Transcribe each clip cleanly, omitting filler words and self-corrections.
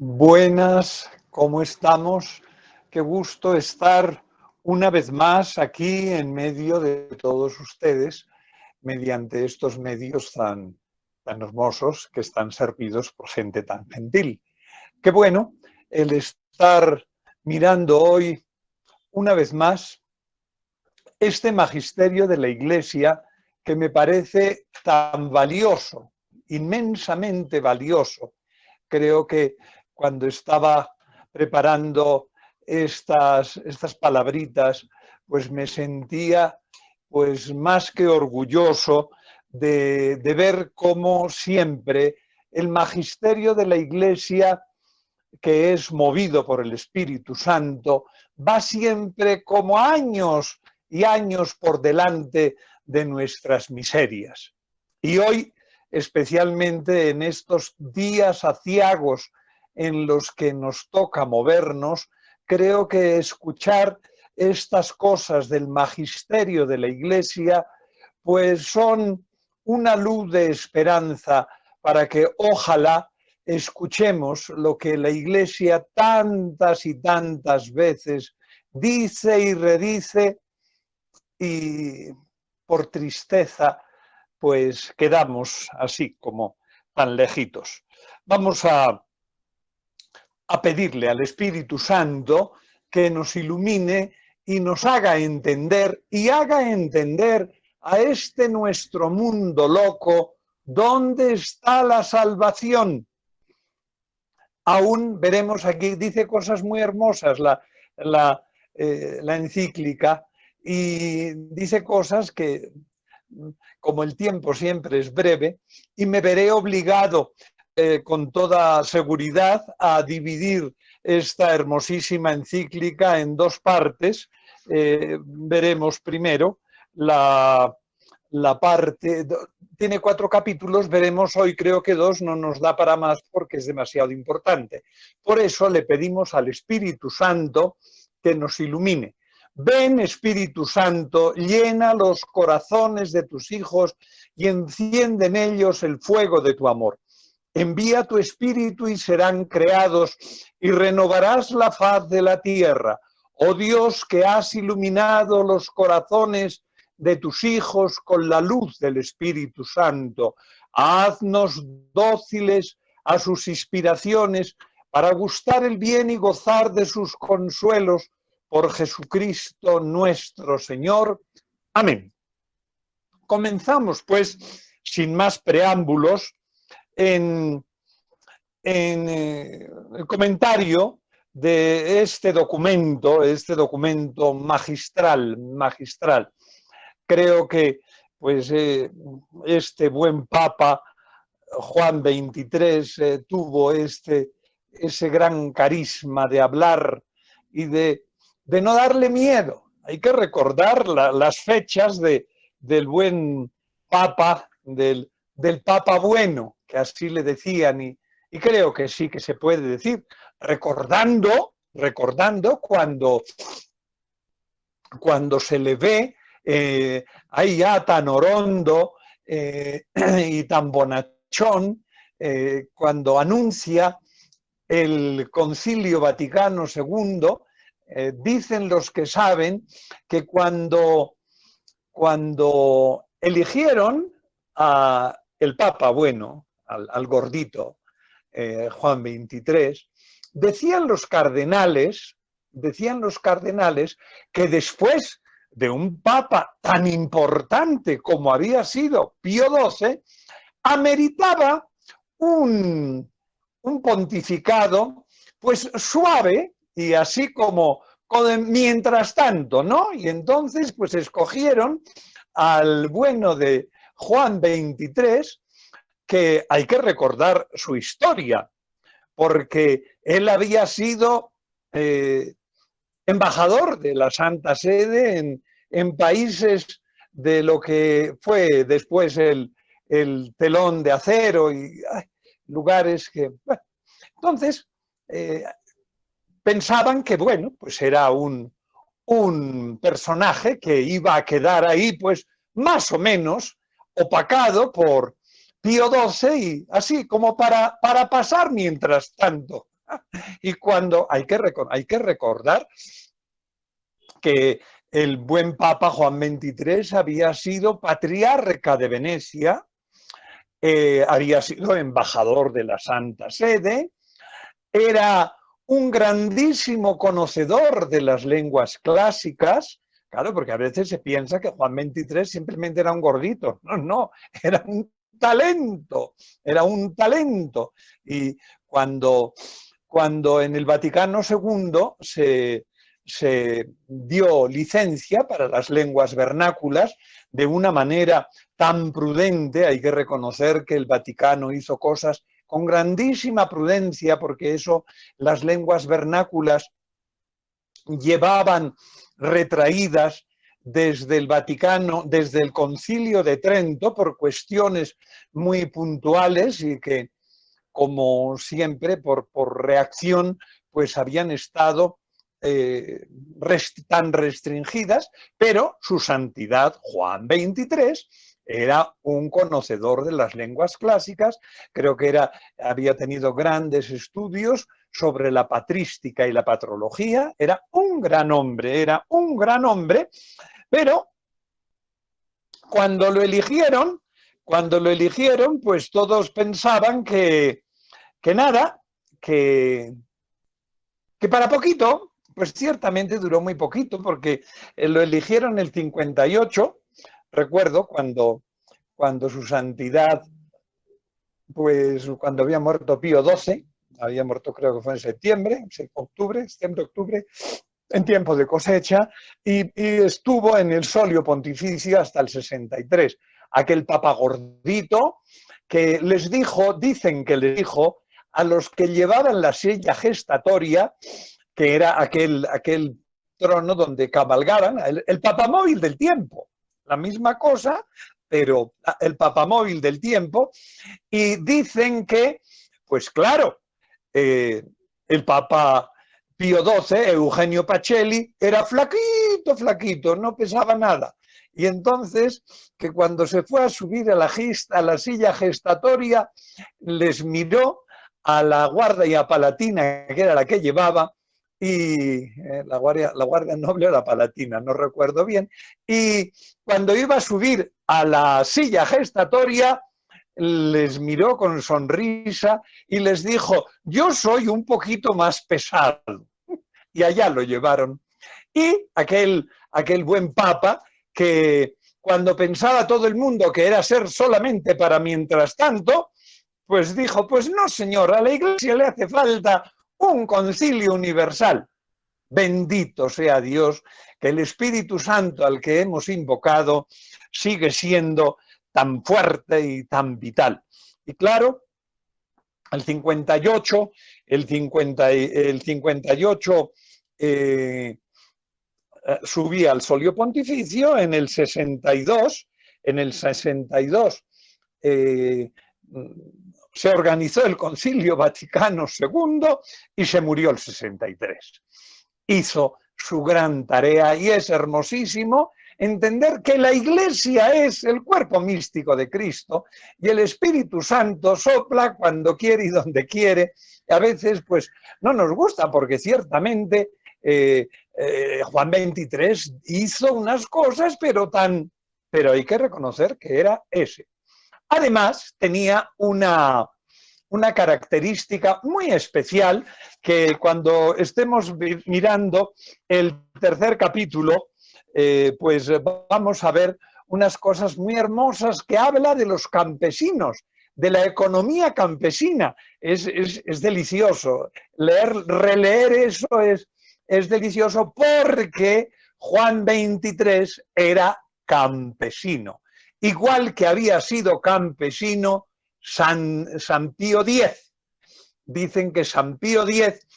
Buenas, ¿cómo estamos? Qué gusto estar una vez más aquí en medio de todos ustedes, mediante estos medios tan hermosos que están servidos por gente tan gentil. Qué bueno el estar mirando hoy una vez más este magisterio de la Iglesia que me parece tan valioso, inmensamente valioso. Creo que cuando estaba preparando estas palabritas, pues me sentía pues más que orgulloso de ver cómo siempre el magisterio de la Iglesia, que es movido por el Espíritu Santo, va siempre como años y años por delante de nuestras miserias. Y hoy, especialmente en estos días aciagos en los que nos toca movernos, creo que escuchar estas cosas del magisterio de la Iglesia, pues son una luz de esperanza para que ojalá escuchemos lo que la Iglesia tantas y tantas veces dice y redice, y por tristeza pues quedamos así como tan lejitos. Vamos a pedirle al Espíritu Santo que nos ilumine y nos haga entender y haga entender a este nuestro mundo loco dónde está la salvación. Aún veremos aquí, dice cosas muy hermosas la encíclica, y dice cosas que, como el tiempo siempre es breve, y me veré obligado con toda seguridad a dividir esta hermosísima encíclica en dos partes. Veremos primero la parte, tiene 4 capítulos, veremos hoy, creo que 2 no nos da para más porque es demasiado importante. Por eso le pedimos al Espíritu Santo que nos ilumine. Ven, Espíritu Santo, llena los corazones de tus hijos y enciende en ellos el fuego de tu amor. Envía tu Espíritu y serán creados y renovarás la faz de la tierra. Oh Dios, que has iluminado los corazones de tus hijos con la luz del Espíritu Santo, haznos dóciles a sus inspiraciones para gustar el bien y gozar de sus consuelos por Jesucristo nuestro Señor. Amén. Comenzamos, pues, sin más preámbulos, en el comentario de este documento magistral. Creo que pues, este buen Papa Juan XXIII tuvo ese gran carisma de hablar y de no darle miedo. Hay que recordar las fechas del buen Papa, del Papa bueno, que así le decían, y creo que sí que se puede decir, recordando cuando se le ve ahí ya tan orondo y tan bonachón, cuando anuncia el Concilio Vaticano II, dicen los que saben que cuando eligieron al Papa bueno, al gordito, Juan XXIII, decían los cardenales que después de un papa tan importante como había sido Pío XII, ameritaba un pontificado pues suave y así como mientras tanto, ¿no? Y entonces pues escogieron al bueno de Juan XXIII, que hay que recordar su historia, porque él había sido embajador de la Santa Sede en países de lo que fue después el telón de acero y lugares que... Bueno, entonces, pensaban que, bueno, pues era un personaje que iba a quedar ahí, pues, más o menos opacado por Pío XII y así como para pasar mientras tanto. Y cuando hay que recordar que el buen Papa Juan XXIII había sido patriarca de Venecia, había sido embajador de la Santa Sede, era un grandísimo conocedor de las lenguas clásicas. Claro, porque a veces se piensa que Juan XXIII simplemente era un gordito. No, no, era un talento, era un talento. Y cuando en el Vaticano II se dio licencia para las lenguas vernáculas de una manera tan prudente, hay que reconocer que el Vaticano hizo cosas con grandísima prudencia, porque eso, las lenguas vernáculas llevaban retraídas desde el Vaticano, desde el Concilio de Trento, por cuestiones muy puntuales y que, como siempre, por reacción, pues habían estado tan restringidas, pero su santidad Juan XXIII era un conocedor de las lenguas clásicas, creo que había tenido grandes estudios sobre la patrística y la patrología, era un gran hombre, pero cuando lo eligieron, pues todos pensaban que nada, que para poquito, pues ciertamente duró muy poquito, porque lo eligieron el 58, recuerdo, cuando su santidad, pues cuando había muerto Pío XII, había muerto creo que fue en septiembre, octubre, en tiempo de cosecha, y estuvo en el solio pontificio hasta el 63. Aquel papa gordito que dicen que les dijo a los que llevaban la silla gestatoria, que era aquel trono donde cabalgaban, el papamóvil del tiempo, la misma cosa, pero el papamóvil del tiempo, y dicen que, pues claro, el papa Pío XII, Eugenio Pacelli, era flaquito, no pesaba nada. Y entonces, que cuando se fue a subir a la silla gestatoria, les miró a la guardia palatina, que era la que llevaba, y la guardia noble o la palatina, no recuerdo bien, y cuando iba a subir a la silla gestatoria, les miró con sonrisa y les dijo: yo soy un poquito más pesado. Y allá lo llevaron. Y aquel buen papa, que cuando pensaba todo el mundo que era ser solamente para mientras tanto, pues dijo: pues no, señor, a la Iglesia le hace falta un concilio universal. Bendito sea Dios, que el Espíritu Santo al que hemos invocado sigue siendo tan fuerte y tan vital. Y claro, el 58 subía al solio pontificio, en el 62 se organizó el Concilio Vaticano II y se murió el 63. Hizo su gran tarea y es hermosísimo entender que la Iglesia es el cuerpo místico de Cristo y el Espíritu Santo sopla cuando quiere y donde quiere. A veces pues no nos gusta, porque ciertamente Juan XXIII hizo unas cosas, pero hay que reconocer que era ese. Además, tenía una característica muy especial, que cuando estemos mirando el tercer capítulo, pues vamos a ver unas cosas muy hermosas que habla de los campesinos, de la economía campesina. Es delicioso. Releer eso es delicioso, porque Juan XXIII era campesino, igual que había sido campesino San Pío X. Dicen que San Pío X,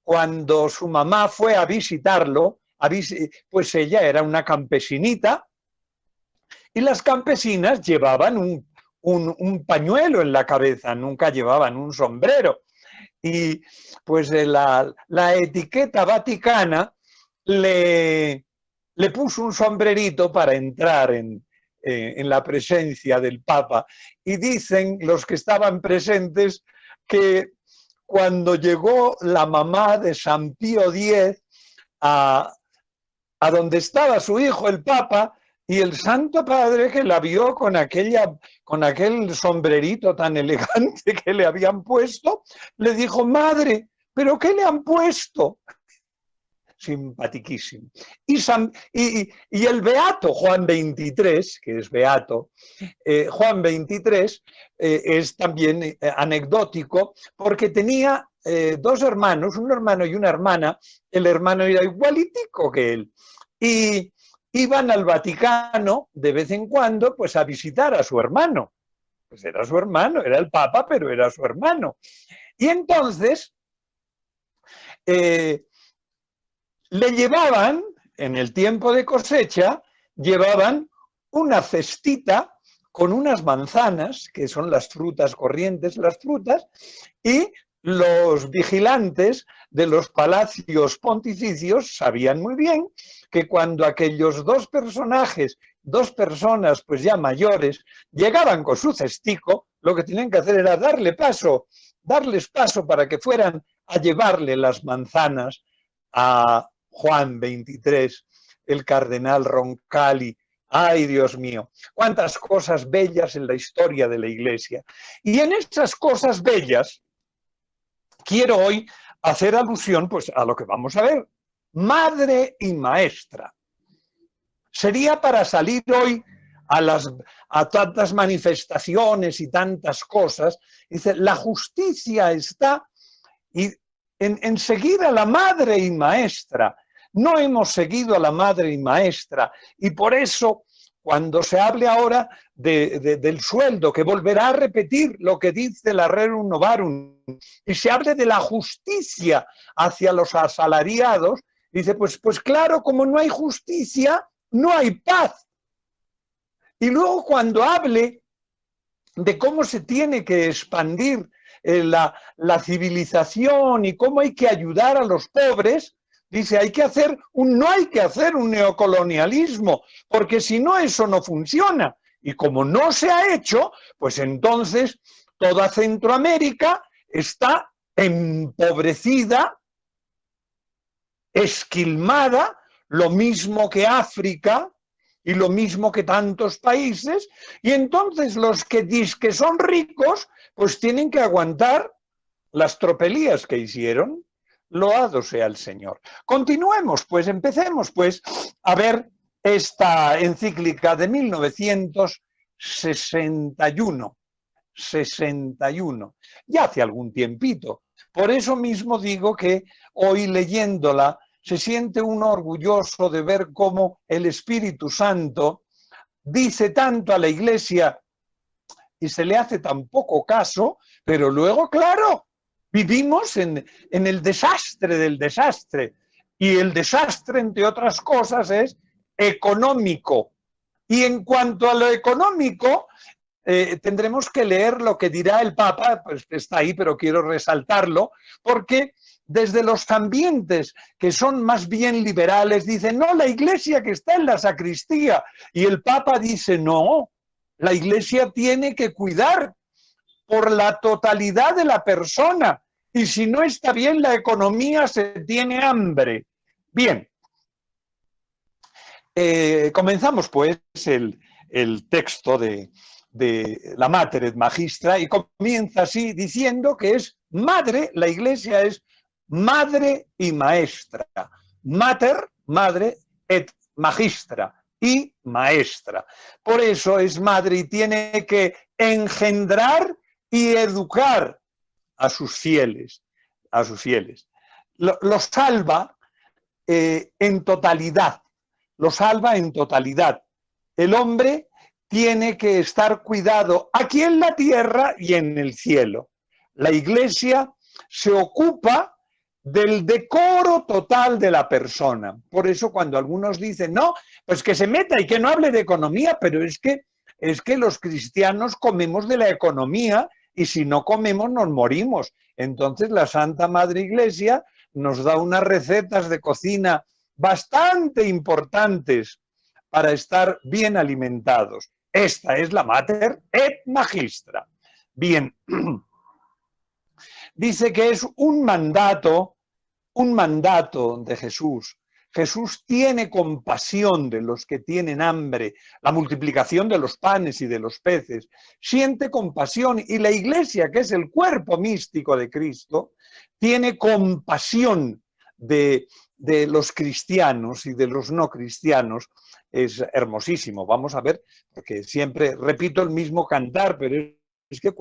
cuando su mamá fue a visitarlo, pues ella era una campesinita, y las campesinas llevaban un pañuelo en la cabeza, nunca llevaban un sombrero. Y pues la etiqueta vaticana le puso un sombrerito para entrar en la presencia del Papa. Y dicen los que estaban presentes que cuando llegó la mamá de San Pío X a donde estaba su hijo, el Papa, y el Santo Padre, que la vio con aquel sombrerito tan elegante que le habían puesto, le dijo: madre, ¿pero qué le han puesto? Simpatiquísimo. Y el beato Juan XXIII, que es beato, Juan XXIII es también anecdótico porque tenía dos hermanos, un hermano y una hermana. El hermano era igualitico que él. Y iban al Vaticano de vez en cuando pues a visitar a su hermano. Pues era su hermano, era el Papa, pero era su hermano. Y entonces le llevaban, en el tiempo de cosecha, llevaban una cestita con unas manzanas, que son las frutas corrientes, las frutas, y los vigilantes de los palacios pontificios sabían muy bien que cuando aquellos dos personajes, dos personas pues ya mayores, llegaban con su cestico, lo que tenían que hacer era darles paso para que fueran a llevarle las manzanas a Juan XXIII, el cardenal Roncalli. ¡Ay, Dios mío! Cuántas cosas bellas en la historia de la Iglesia. Y en esas cosas bellas quiero hoy hacer alusión pues, a lo que vamos a ver. Madre y maestra. Sería para salir hoy a tantas manifestaciones y tantas cosas. Dice, la justicia está en seguir a la madre y maestra. No hemos seguido a la madre y maestra, y por eso cuando se hable ahora del sueldo, que volverá a repetir lo que dice la Rerum Novarum, y se hable de la justicia hacia los asalariados, dice, pues claro, como no hay justicia, no hay paz. Y luego cuando hable de cómo se tiene que expandir la civilización y cómo hay que ayudar a los pobres, dice, no hay que hacer un neocolonialismo, porque si no eso no funciona. Y como no se ha hecho, pues entonces toda Centroamérica está empobrecida, esquilmada, lo mismo que África y lo mismo que tantos países, y entonces los que dicen que son ricos, pues tienen que aguantar las tropelías que hicieron. Loado sea el Señor. Continuemos, pues, empecemos, pues, a ver esta encíclica de 1961. 61, ya hace algún tiempito. Por eso mismo digo que hoy leyéndola se siente uno orgulloso de ver cómo el Espíritu Santo dice tanto a la Iglesia y se le hace tan poco caso, pero luego, claro, vivimos en el desastre del desastre. Y el desastre, entre otras cosas, es económico. Y en cuanto a lo económico, tendremos que leer lo que dirá el Papa, pues está ahí, pero quiero resaltarlo, porque desde los ambientes que son más bien liberales dicen, no, la Iglesia que está en la sacristía, y el Papa dice, no, la Iglesia tiene que cuidar por la totalidad de la persona, y si no está bien la economía se tiene hambre. Bien, comenzamos pues el texto de la Mater et Magistra, y comienza así diciendo que es madre, la Iglesia es madre y maestra. Mater, madre, et magistra, y maestra. Por eso es madre y tiene que engendrar y educar a sus fieles. Lo salva en totalidad. Lo salva en totalidad. El hombre tiene que estar cuidado aquí en la tierra y en el cielo. La Iglesia se ocupa del decoro total de la persona. Por eso cuando algunos dicen, no, pues que se meta y que no hable de economía, pero es que los cristianos comemos de la economía y si no comemos nos morimos. Entonces la Santa Madre Iglesia nos da unas recetas de cocina bastante importantes para estar bien alimentados. Esta es la Mater et Magistra. Bien, dice que es un mandato de Jesús. Jesús tiene compasión de los que tienen hambre, la multiplicación de los panes y de los peces, siente compasión, y la Iglesia, que es el cuerpo místico de Cristo, tiene compasión de los cristianos y de los no cristianos. Es hermosísimo. Vamos a ver, porque siempre repito el mismo cantar, pero es que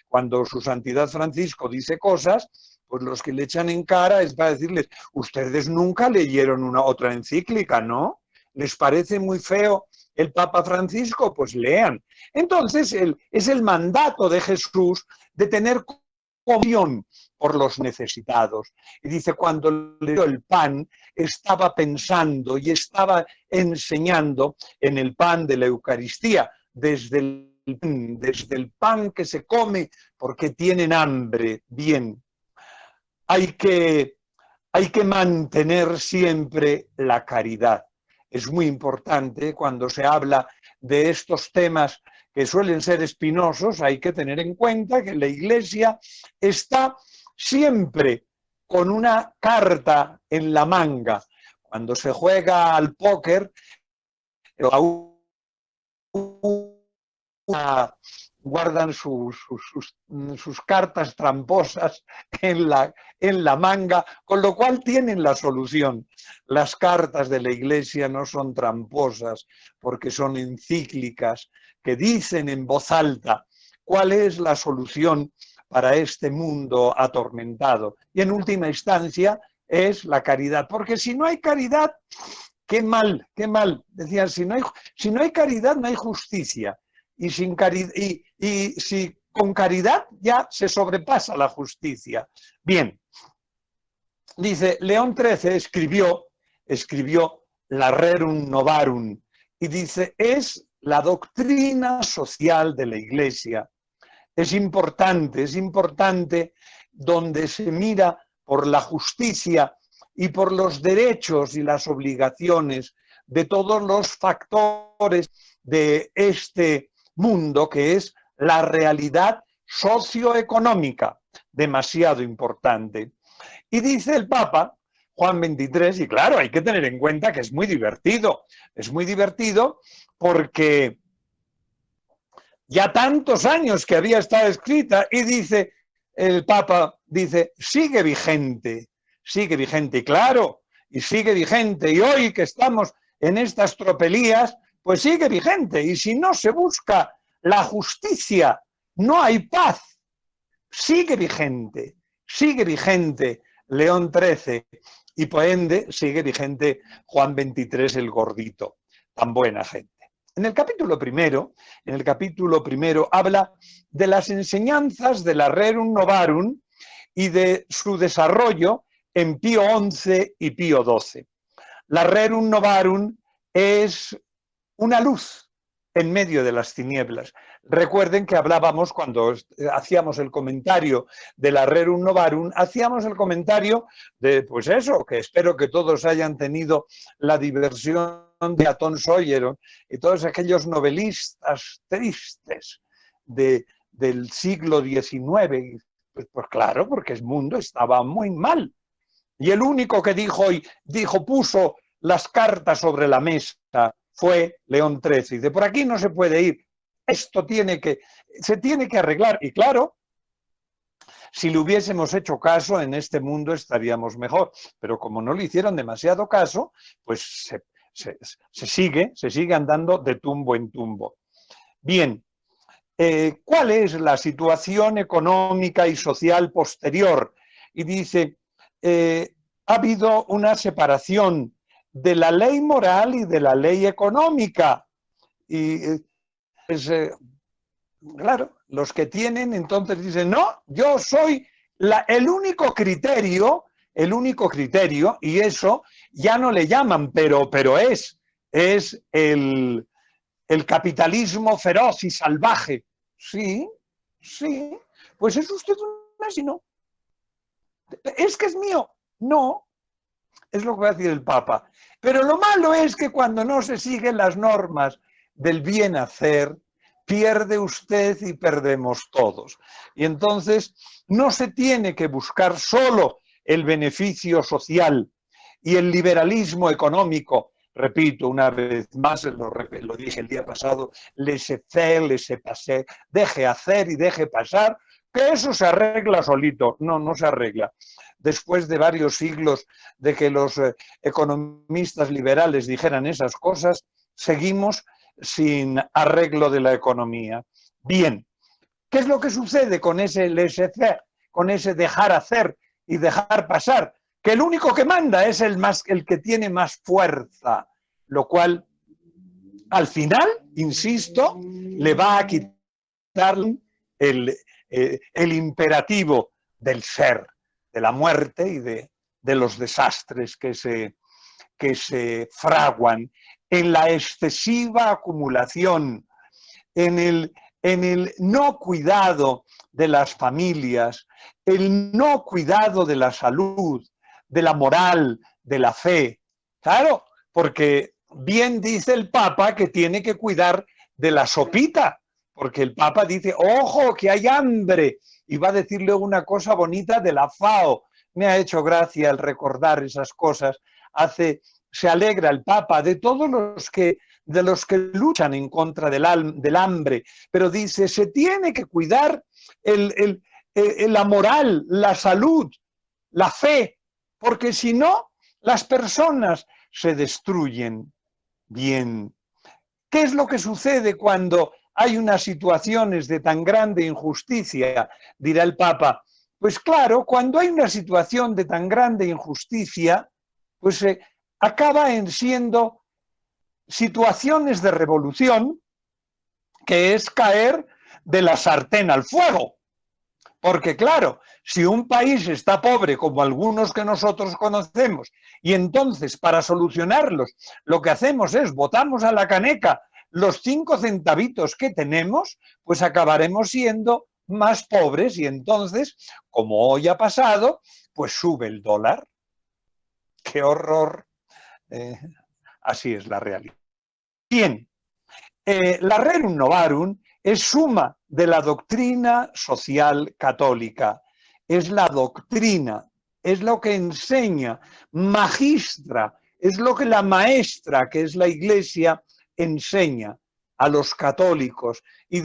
cuando su santidad Francisco dice cosas, pues los que le echan en cara es para decirles, ustedes nunca leyeron otra encíclica, ¿no? ¿Les parece muy feo el Papa Francisco? Pues lean. Entonces, es el mandato de Jesús de tener compasión por los necesitados. Y dice, cuando le dio el pan, estaba pensando y estaba enseñando en el pan de la Eucaristía, desde el pan que se come porque tienen hambre. Bien, hay que mantener siempre la caridad. Es muy importante cuando se habla de estos temas que suelen ser espinosos. Hay que tener en cuenta que la Iglesia está siempre con una carta en la manga. Cuando se juega al póker, guardan sus cartas tramposas en la manga, con lo cual tienen la solución. Las cartas de la Iglesia no son tramposas, porque son encíclicas que dicen en voz alta cuál es la solución para este mundo atormentado. Y en última instancia es la caridad, porque si no hay caridad, qué mal, qué mal. Decían, si no hay caridad, no hay justicia. Y si con caridad ya se sobrepasa la justicia. Bien, dice, León XIII escribió la Rerum Novarum, y dice, es la doctrina social de la Iglesia. Es importante donde se mira por la justicia y por los derechos y las obligaciones de todos los factores de este mundo, que es la realidad socioeconómica, demasiado importante. Y dice el Papa Juan XXIII, y claro, hay que tener en cuenta que es muy divertido porque ya tantos años que había estado escrita, y dice el Papa, dice, sigue vigente, y claro, y sigue vigente, y hoy que estamos en estas tropelías, pues sigue vigente, y si no se busca la justicia, no hay paz. Sigue vigente León XIII, y por ende sigue vigente Juan XXIII el gordito, tan buena gente. En el capítulo primero habla de las enseñanzas de la Rerum Novarum y de su desarrollo en Pío XI y Pío XII. La Rerum Novarum es una luz en medio de las tinieblas. Recuerden que hablábamos, cuando hacíamos el comentario de la Rerum Novarum, hacíamos el comentario de, pues eso, que espero que todos hayan tenido la diversión de Tom Sawyer y todos aquellos novelistas tristes del siglo XIX. Pues claro, porque el mundo estaba muy mal. Y el único que puso las cartas sobre la mesa fue León XIII. Y de por aquí no se puede ir. Esto se tiene que arreglar. Y claro, si le hubiésemos hecho caso, en este mundo estaríamos mejor. Pero como no le hicieron demasiado caso, pues se sigue andando de tumbo en tumbo. Bien, ¿cuál es la situación económica y social posterior? Y dice, ha habido una separación de la ley moral y de la ley económica. Y claro, los que tienen entonces dicen, no, yo soy el único criterio, y eso ya no le llaman, pero es el capitalismo feroz y salvaje. Sí, pues es usted un asesino. Es que es mío. No, es lo que va a decir el Papa. Pero lo malo es que cuando no se siguen las normas del bien hacer, pierde usted y perdemos todos. Y entonces no se tiene que buscar solo el beneficio social y el liberalismo económico. Repito una vez más, lo dije el día pasado, laissez-faire, laissez-passer, deje hacer y deje pasar, que eso se arregla solito. No, no se arregla. Después de varios siglos de que los economistas liberales dijeran esas cosas, seguimos sin arreglo de la economía. Bien, ¿qué es lo que sucede con ese laissez-faire, con ese dejar hacer y dejar pasar? Que el único que manda es el que tiene más fuerza, lo cual al final, insisto, le va a quitar el imperativo del ser, de la muerte y de los desastres que se fraguan en la excesiva acumulación, en el no cuidado de las familias, el no cuidado de la salud, de la moral, de la fe. Claro, porque bien dice el Papa que tiene que cuidar de la sopita, porque el Papa dice, ojo, que hay hambre, y va a decirle una cosa bonita de la FAO. Me ha hecho gracia el recordar esas cosas. Se alegra el Papa de todos de los que luchan en contra del hambre, pero dice, se tiene que cuidar la moral, la salud, la fe, porque si no, las personas se destruyen. Bien, ¿qué es lo que sucede cuando hay unas situaciones de tan grande injusticia? Dirá el Papa. Pues claro, cuando hay una situación de tan grande injusticia, pues acaba siendo situaciones de revolución, que es caer de la sartén al fuego. Porque claro, si un país está pobre como algunos que nosotros conocemos y entonces para solucionarlos lo que hacemos es botamos a la caneca los 5 centavitos que tenemos, pues acabaremos siendo más pobres y entonces, como hoy ha pasado, pues sube el dólar. ¡Qué horror! Así es la realidad. Bien, la Rerum Novarum es suma de la doctrina social católica. Es la doctrina, es lo que enseña, magistra, es lo que la maestra, que es la Iglesia, enseña a los católicos y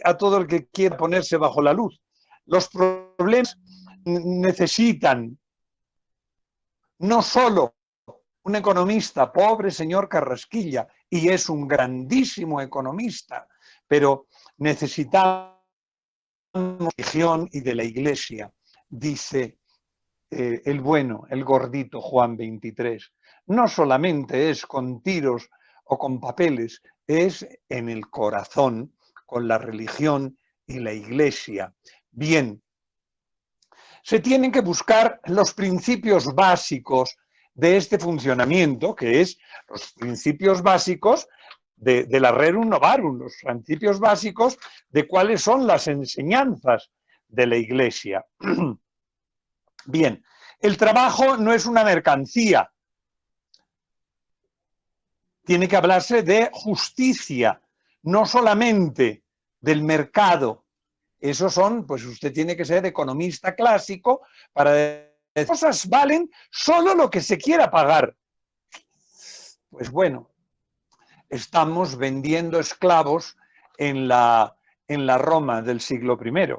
a todo el que quiera ponerse bajo la luz. Los problemas necesitan no solo un economista, pobre señor Carrasquilla, y es un grandísimo economista, pero necesitamos de la religión y de la Iglesia, dice el bueno, el gordito Juan 23. No solamente es con tiros o con papeles, es en el corazón, con la religión y la Iglesia. Bien, se tienen que buscar los principios básicos de este funcionamiento, que es los principios básicos de la Rerum Novarum, los principios básicos de cuáles son las enseñanzas de la Iglesia. Bien, el trabajo no es una mercancía. Tiene que hablarse de justicia, no solamente del mercado. Esos son, pues usted tiene que ser economista clásico para decir, las cosas valen solo lo que se quiera pagar. Pues bueno, estamos vendiendo esclavos en la Roma del siglo I.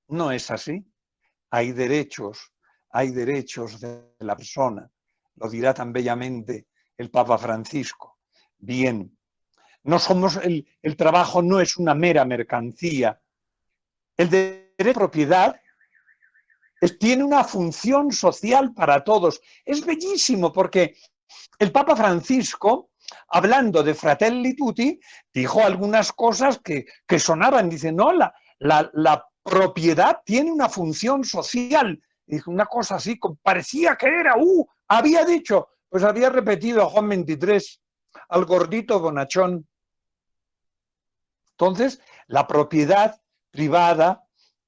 No es así. Hay derechos de la persona. Lo dirá tan bellamente el Papa Francisco. Bien, no somos el trabajo no es una mera mercancía. El derecho de propiedad tiene una función social para todos. Es bellísimo porque el Papa Francisco, hablando de Fratelli Tutti, dijo algunas cosas que sonaban. Dice, no, la propiedad tiene una función social. Dijo una cosa así, parecía que era, había dicho, pues había repetido a Juan 23, al gordito bonachón. Entonces, la propiedad privada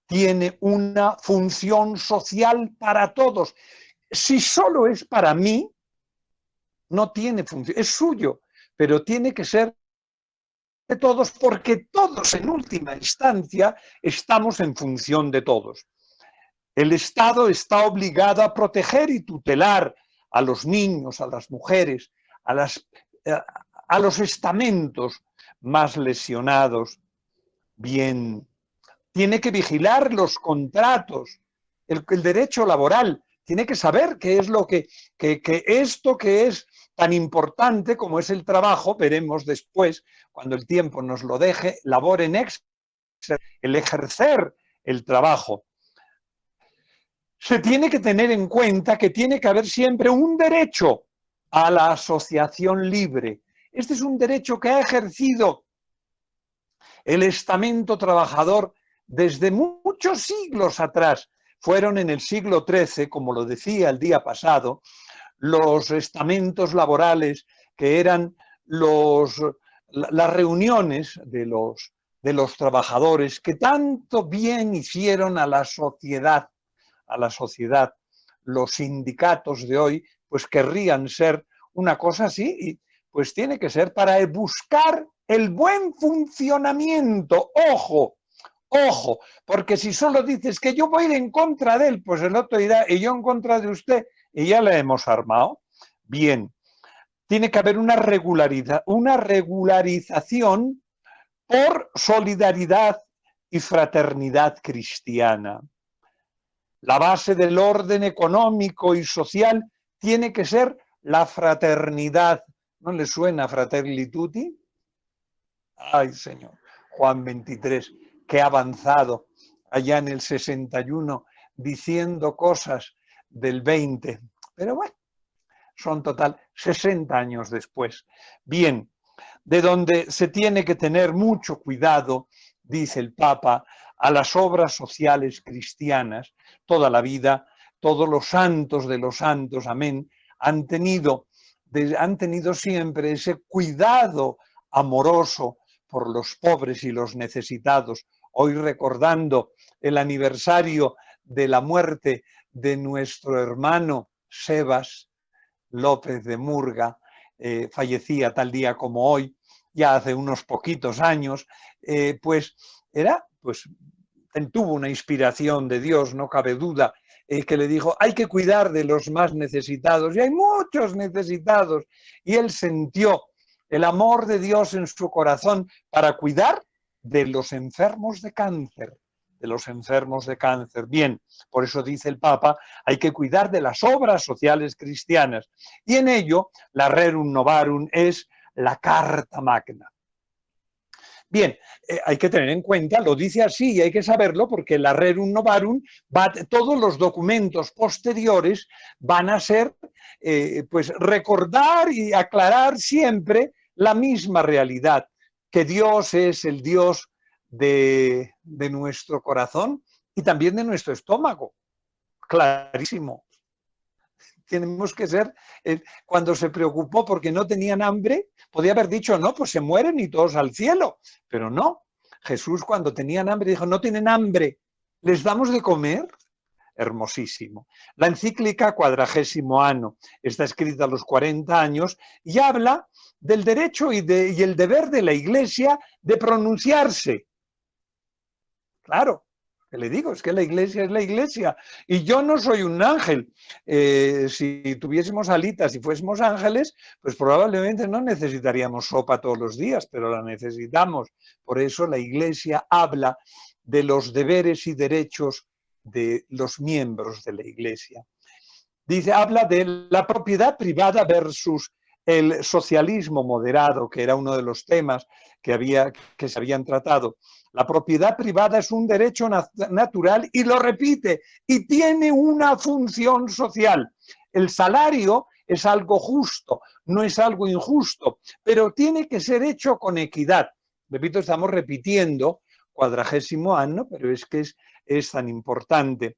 tiene una función social para todos. Si solo es para mí, no tiene función, es suyo, pero tiene que ser de todos, porque todos en última instancia estamos en función de todos. El Estado está obligado a proteger y tutelar a los niños, a las mujeres, a los estamentos más lesionados. Bien, tiene que vigilar los contratos, el derecho laboral, tiene que saber qué es lo que esto que es tan importante como es el trabajo, veremos después, cuando el tiempo nos lo deje, labor en exercer, el ejercer el trabajo. Se tiene que tener en cuenta que tiene que haber siempre un derecho a la asociación libre. Este es un derecho que ha ejercido el estamento trabajador desde muchos siglos atrás. Fueron en el siglo XIII, como lo decía el día pasado, los estamentos laborales que eran las reuniones de los trabajadores que tanto bien hicieron a la sociedad. Los sindicatos de hoy pues querrían ser una cosa así y pues tiene que ser para buscar el buen funcionamiento. Ojo, ojo, porque si solo dices que yo voy a ir en contra de él, pues el otro dirá, y yo en contra de usted, y ya la hemos armado. Bien, tiene que haber una regularización por solidaridad y fraternidad cristiana. La base del orden económico y social tiene que ser la fraternidad. ¿No le suena Fratelli Tutti? Ay, Señor. Juan 23, que ha avanzado allá en el 61 diciendo cosas del 20. Pero bueno, son total 60 años después. Bien, de donde se tiene que tener mucho cuidado, dice el Papa, a las obras sociales cristianas. Toda la vida, todos los santos de los santos, amén, han tenido siempre ese cuidado amoroso por los pobres y los necesitados. Hoy recordando el aniversario de la muerte de nuestro hermano Sebas López de Murga, fallecía tal día como hoy, ya hace unos poquitos años, pues tuvo una inspiración de Dios, no cabe duda, que le dijo, hay que cuidar de los más necesitados, y hay muchos necesitados, y él sintió el amor de Dios en su corazón para cuidar de los enfermos de cáncer. Bien, por eso dice el Papa, hay que cuidar de las obras sociales cristianas. Y en ello, la Rerum Novarum es la Carta Magna. Bien, hay que tener en cuenta, lo dice así y hay que saberlo porque la Rerum Novarum, todos los documentos posteriores van a ser, pues recordar y aclarar siempre la misma realidad, que Dios es el Dios de nuestro corazón y también de nuestro estómago. Clarísimo. Tenemos que ser, cuando se preocupó porque no tenían hambre, podía haber dicho, no, pues se mueren y todos al cielo, pero no. Jesús cuando tenían hambre dijo, no tienen hambre, ¿les damos de comer? Hermosísimo. La encíclica Quadragésimo Anno está escrita a los 40 años y habla del derecho y el deber de la Iglesia de pronunciarse. Claro, que le digo, es que la Iglesia es la Iglesia y yo no soy un ángel. Si tuviésemos alitas y fuésemos ángeles, pues probablemente no necesitaríamos sopa todos los días, pero la necesitamos. Por eso la Iglesia habla de los deberes y derechos de los miembros de la Iglesia. Dice, habla de la propiedad privada versus el socialismo moderado, que era uno de los temas que se habían tratado. La propiedad privada es un derecho natural y lo repite, y tiene una función social. El salario es algo justo, no es algo injusto, pero tiene que ser hecho con equidad. Repito, estamos repitiendo 40º año, pero es que es tan importante.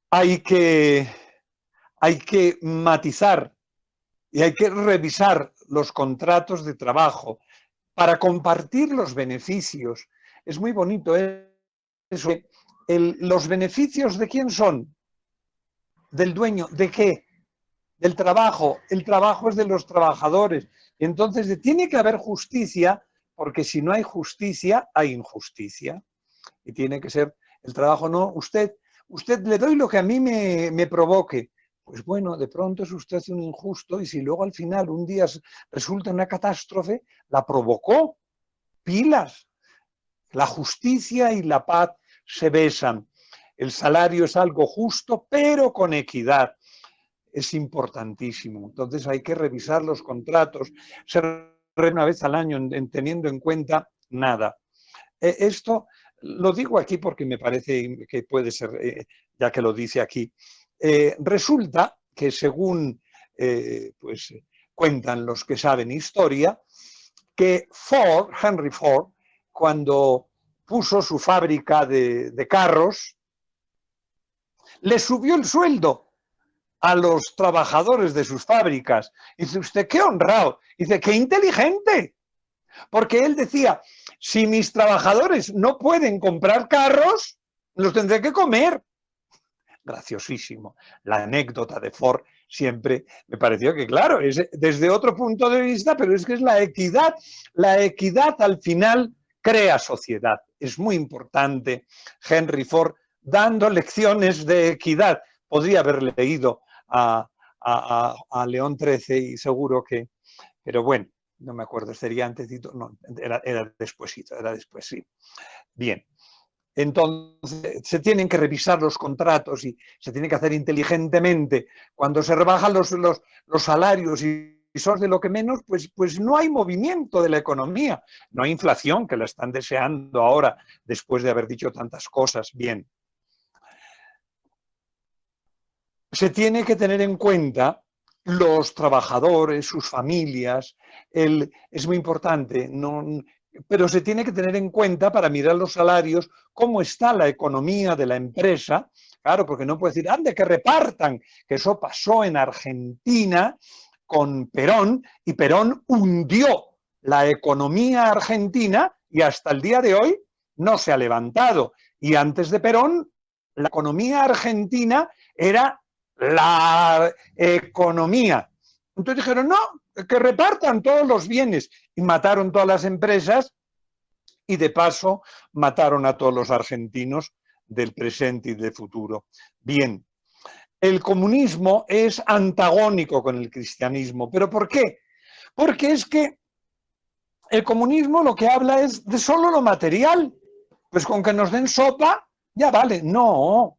Hay que matizar y hay que revisar los contratos de trabajo para compartir los beneficios. Es muy bonito eso. ¿Los beneficios de quién son? Del dueño. ¿De qué? del trabajo, el trabajo es de los trabajadores. Entonces tiene que haber justicia, porque si no hay justicia, hay injusticia. Y tiene que ser el trabajo, no, usted le doy lo que a mí me provoque. Pues bueno, de pronto es usted un injusto y si luego al final un día resulta una catástrofe, la provocó. Pilas. La justicia y la paz se besan. El salario es algo justo, pero con equidad. Es importantísimo. Entonces hay que revisar los contratos, ser una vez al año teniendo en cuenta nada. Esto lo digo aquí porque me parece que puede ser, ya que lo dice aquí. Resulta que según pues, cuentan los que saben historia, que Ford, Henry Ford, cuando puso su fábrica de carros, le subió el sueldo a los trabajadores de sus fábricas. Dice usted, qué honrado. Dice, qué inteligente. Porque él decía, si mis trabajadores no pueden comprar carros, los tendré que comer. Graciosísimo. La anécdota de Ford siempre me pareció que, claro, es desde otro punto de vista, pero es que es la equidad. La equidad al final crea sociedad. Es muy importante Henry Ford dando lecciones de equidad. Podría haber leído a León XIII y seguro que, pero bueno, no me acuerdo, sería antes, no, era después, sí. Bien, entonces se tienen que revisar los contratos y se tiene que hacer inteligentemente. Cuando se rebajan los salarios y son de lo que menos, pues no hay movimiento de la economía, no hay inflación, que la están deseando ahora después de haber dicho tantas cosas. Bien, se tiene que tener en cuenta los trabajadores, sus familias, es muy importante, no, pero se tiene que tener en cuenta para mirar los salarios, cómo está la economía de la empresa, claro, porque no puede decir, ande, que repartan, que eso pasó en Argentina con Perón, y Perón hundió la economía argentina y hasta el día de hoy no se ha levantado. Y antes de Perón, la economía argentina era la economía. Entonces dijeron, no, que repartan todos los bienes y mataron todas las empresas y de paso mataron a todos los argentinos del presente y del futuro. Bien, el comunismo es antagónico con el cristianismo. ¿Pero por qué? Porque es que el comunismo lo que habla es de solo lo material. Pues con que nos den sopa, ya vale. No,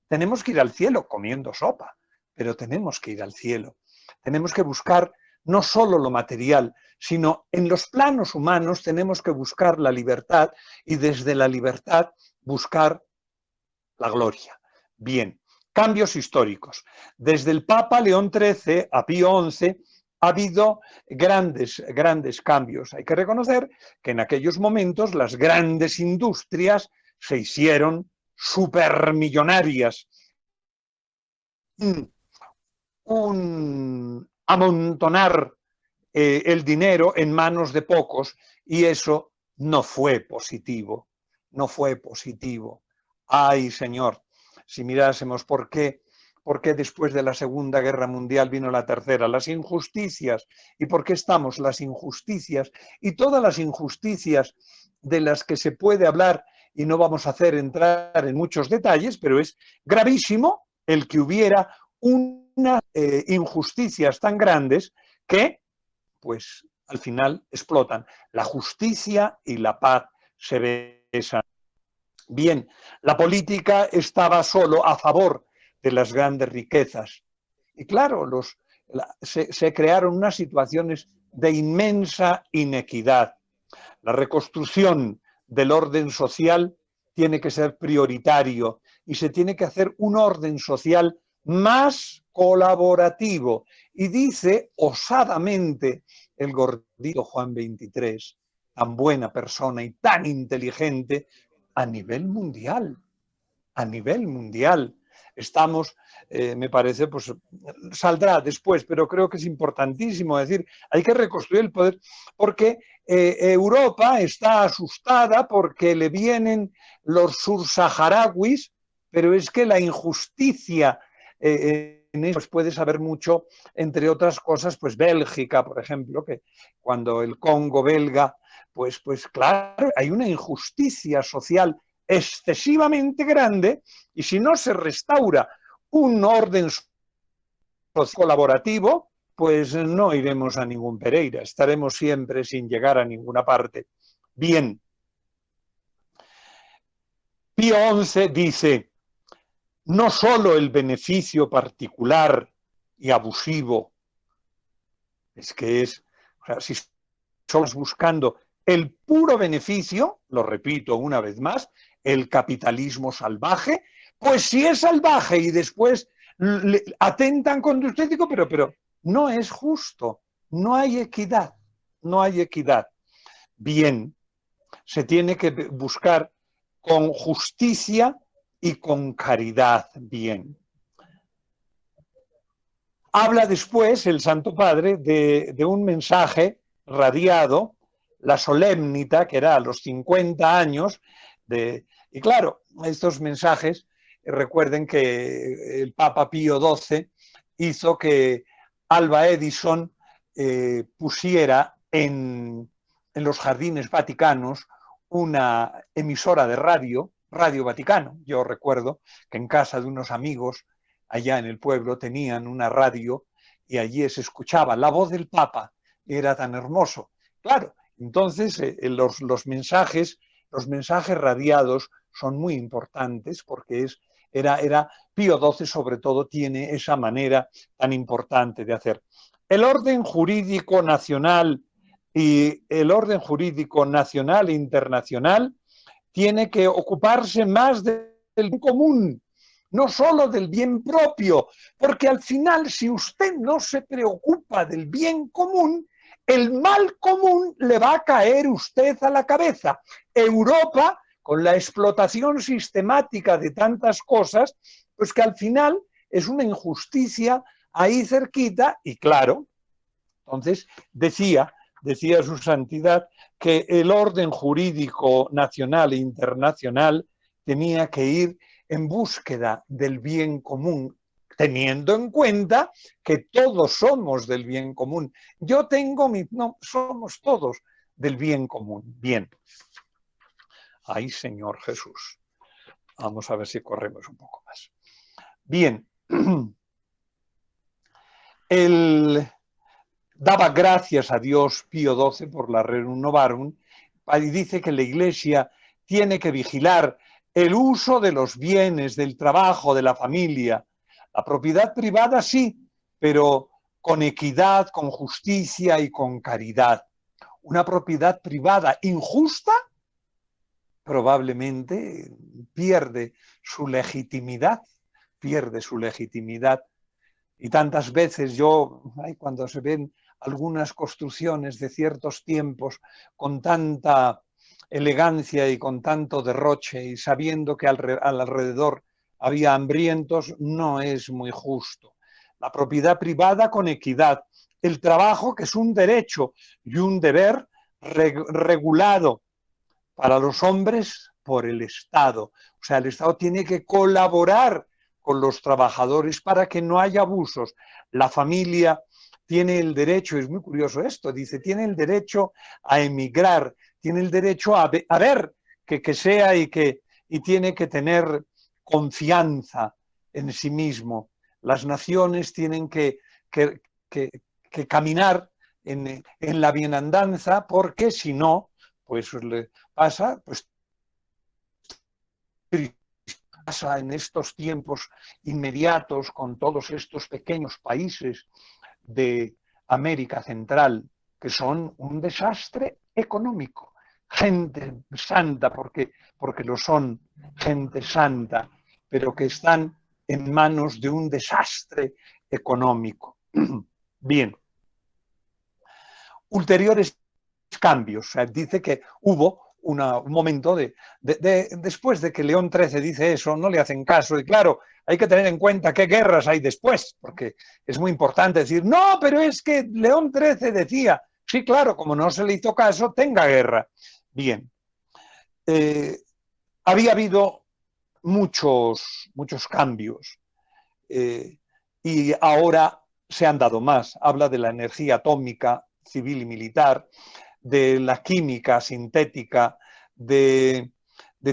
tenemos que ir al cielo comiendo sopa, pero tenemos que ir al cielo. Tenemos que buscar no solo lo material, sino en los planos humanos tenemos que buscar la libertad y desde la libertad buscar la gloria. Bien, cambios históricos. Desde el Papa León XIII a Pío XI ha habido grandes cambios. Hay que reconocer que en aquellos momentos las grandes industrias se hicieron supermillonarias. Un amontonar el dinero en manos de pocos y eso no fue positivo, no fue positivo. Ay, Señor, si mirásemos por qué después de la Segunda Guerra Mundial vino la Tercera, las injusticias, y por qué estamos las injusticias y todas las injusticias de las que se puede hablar y no vamos a hacer entrar en muchos detalles, pero es gravísimo el que hubiera unas injusticias tan grandes que pues al final explotan. La justicia y la paz se besan. Bien, la política estaba solo a favor de las grandes riquezas. Y claro, se crearon unas situaciones de inmensa inequidad. La reconstrucción del orden social tiene que ser prioritario y se tiene que hacer un orden social más colaborativo. Y dice osadamente el gordito Juan XXIII, tan buena persona y tan inteligente, a nivel mundial, a nivel mundial. Estamos, me parece, pues saldrá después, pero creo que es importantísimo decir, hay que reconstruir el poder, porque Europa está asustada porque le vienen los subsaharauis, pero es que la injusticia en eso pues puede saber mucho, entre otras cosas, pues Bélgica, por ejemplo, que cuando el Congo belga, pues claro, hay una injusticia social excesivamente grande y si no se restaura un orden colaborativo, pues no iremos a ningún Pereira, estaremos siempre sin llegar a ninguna parte. Bien, Pío XI dice, no solo el beneficio particular y abusivo, es que es, o sea, si estamos buscando el puro beneficio, lo repito una vez más, el capitalismo salvaje, pues si es salvaje y después atentan contra usted, digo, pero no es justo, no hay equidad, no hay equidad. Bien, se tiene que buscar con justicia y con caridad, bien. Habla después el Santo Padre de un mensaje radiado, la solemnita, que era a los 50 años, y claro, estos mensajes, recuerden que el Papa Pío XII hizo que Alva Edison pusiera en los jardines vaticanos una emisora de radio, Radio Vaticano. Yo recuerdo que en casa de unos amigos allá en el pueblo tenían una radio y allí se escuchaba la voz del Papa, era tan hermoso. Claro, entonces los mensajes radiados son muy importantes porque era Pío XII sobre todo tiene esa manera tan importante de hacer. El orden jurídico nacional y el orden jurídico nacional e internacional tiene que ocuparse más del bien común, no solo del bien propio, porque al final, si usted no se preocupa del bien común, el mal común le va a caer usted a la cabeza. Europa, con la explotación sistemática de tantas cosas, pues que al final es una injusticia ahí cerquita y claro, entonces decía su santidad que el orden jurídico nacional e internacional tenía que ir en búsqueda del bien común, teniendo en cuenta que todos somos del bien común. Yo tengo no, somos todos del bien común. Bien. Ay, Señor Jesús. Vamos a ver si corremos un poco más. Bien. Daba gracias a Dios Pío XII por la Rerum Novarum y dice que la Iglesia tiene que vigilar el uso de los bienes, del trabajo, de la familia. La propiedad privada sí, pero con equidad, con justicia y con caridad. Una propiedad privada injusta probablemente pierde su legitimidad, Y tantas veces cuando se ven algunas construcciones de ciertos tiempos con tanta elegancia y con tanto derroche y sabiendo que al alrededor había hambrientos, no es muy justo. La propiedad privada con equidad, el trabajo que es un derecho y un deber regulado para los hombres por el Estado. O sea, el Estado tiene que colaborar con los trabajadores para que no haya abusos. La familia tiene el derecho, es muy curioso esto, dice, tiene el derecho a emigrar, tiene el derecho a ver que sea y tiene que tener confianza en sí mismo. Las naciones tienen que caminar en la bienandanza porque si no, pues le pasa, pasa en estos tiempos inmediatos con todos estos pequeños países de América Central que son un desastre económico. Gente santa, porque lo son, gente santa, pero que están en manos de un desastre económico. Bien. Ulteriores cambios. O sea, dice que hubo un momento después de que León XIII dice eso, no le hacen caso. Y claro, hay que tener en cuenta qué guerras hay después, porque es muy importante decir, no, pero es que León XIII decía, sí, claro, como no se le hizo caso, tenga guerra. Bien. Había habido muchos cambios. y ahora se han dado más. Habla de la energía atómica, civil y militar, de la química sintética, de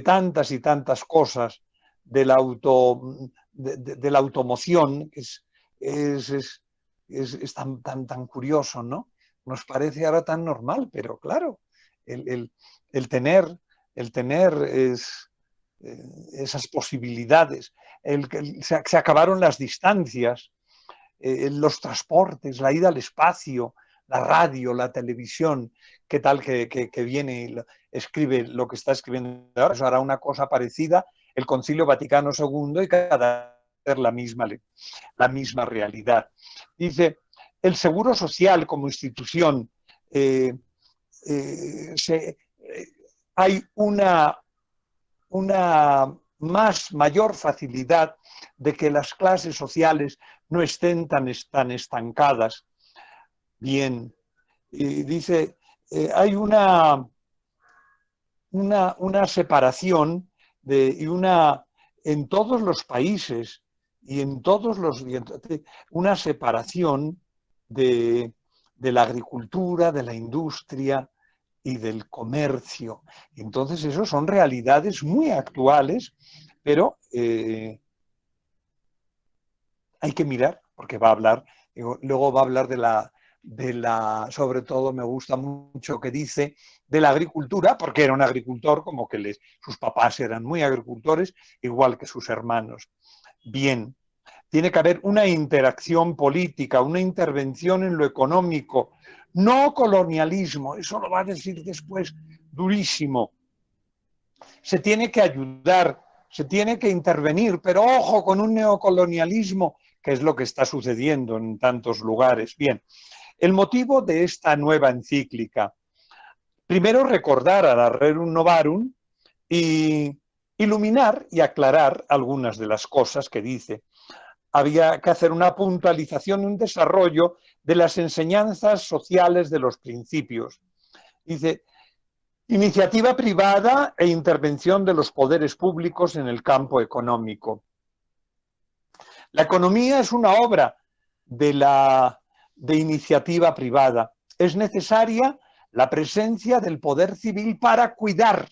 tantas y tantas cosas, de la automoción, que es tan curioso, ¿no? Nos parece ahora tan normal, pero claro, el tener esas posibilidades, se acabaron las distancias, los transportes, la ida al espacio, la radio, la televisión, qué tal que viene y escribe lo que está escribiendo ahora, eso hará una cosa parecida el Concilio Vaticano II y cada vez la misma realidad. Dice, el seguro social como institución, hay una mayor facilidad de que las clases sociales no estén tan estancadas. Bien, y dice, hay una separación en todos los países y en todos los, una separación de la agricultura, de la industria y del comercio. Entonces, eso son realidades muy actuales, pero hay que mirar, porque va a hablar, luego va a hablar sobre todo me gusta mucho que dice, de la agricultura, porque era un agricultor, como que sus papás eran muy agricultores, igual que sus hermanos. Bien, tiene que haber una interacción política, una intervención en lo económico, no colonialismo, eso lo va a decir después durísimo. Se tiene que ayudar, se tiene que intervenir, pero ojo con un neocolonialismo, que es lo que está sucediendo en tantos lugares. Bien, el motivo de esta nueva encíclica, primero recordar a la Rerum Novarum y iluminar y aclarar algunas de las cosas que dice. Había que hacer una puntualización y un desarrollo de las enseñanzas sociales de los principios. Dice, iniciativa privada e intervención de los poderes públicos en el campo económico. La economía es una obra de iniciativa privada. Es necesaria la presencia del poder civil para cuidar.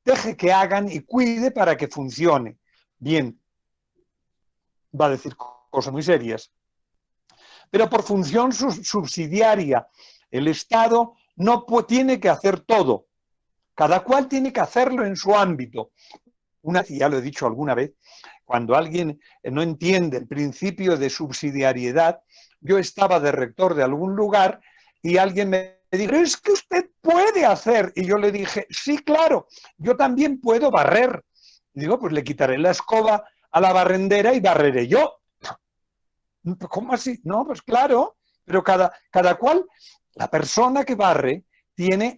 Deje que hagan y cuide para que funcione. Bien, va a decir cosas muy serias. Pero por función subsidiaria, el Estado no tiene que hacer todo. Cada cual tiene que hacerlo en su ámbito. Ya lo he dicho alguna vez, cuando alguien no entiende el principio de subsidiariedad, yo estaba de rector de algún lugar y alguien me dijo, es que usted puede hacer. Y yo le dije, sí, claro, yo también puedo barrer. Y digo, pues le quitaré la escoba a la barrendera y barreré yo. ¿Cómo así? No, pues claro, pero cada cual, la persona que barre,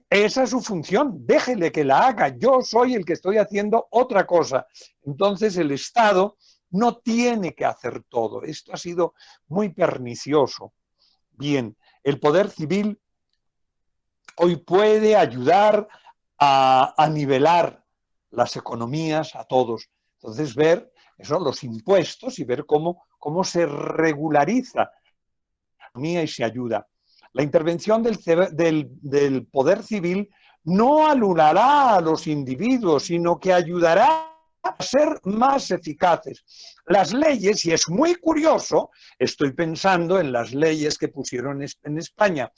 esa es su función, déjele que la haga, yo soy el que estoy haciendo otra cosa. Entonces el Estado no tiene que hacer todo, esto ha sido muy pernicioso. Bien, el poder civil hoy puede ayudar a nivelar las economías a todos. Entonces ver eso, los impuestos y ver cómo se regulariza la economía y se ayuda. La intervención del poder civil no anulará a los individuos, sino que ayudará a ser más eficaces. Las leyes, y es muy curioso, estoy pensando en las leyes que pusieron en España,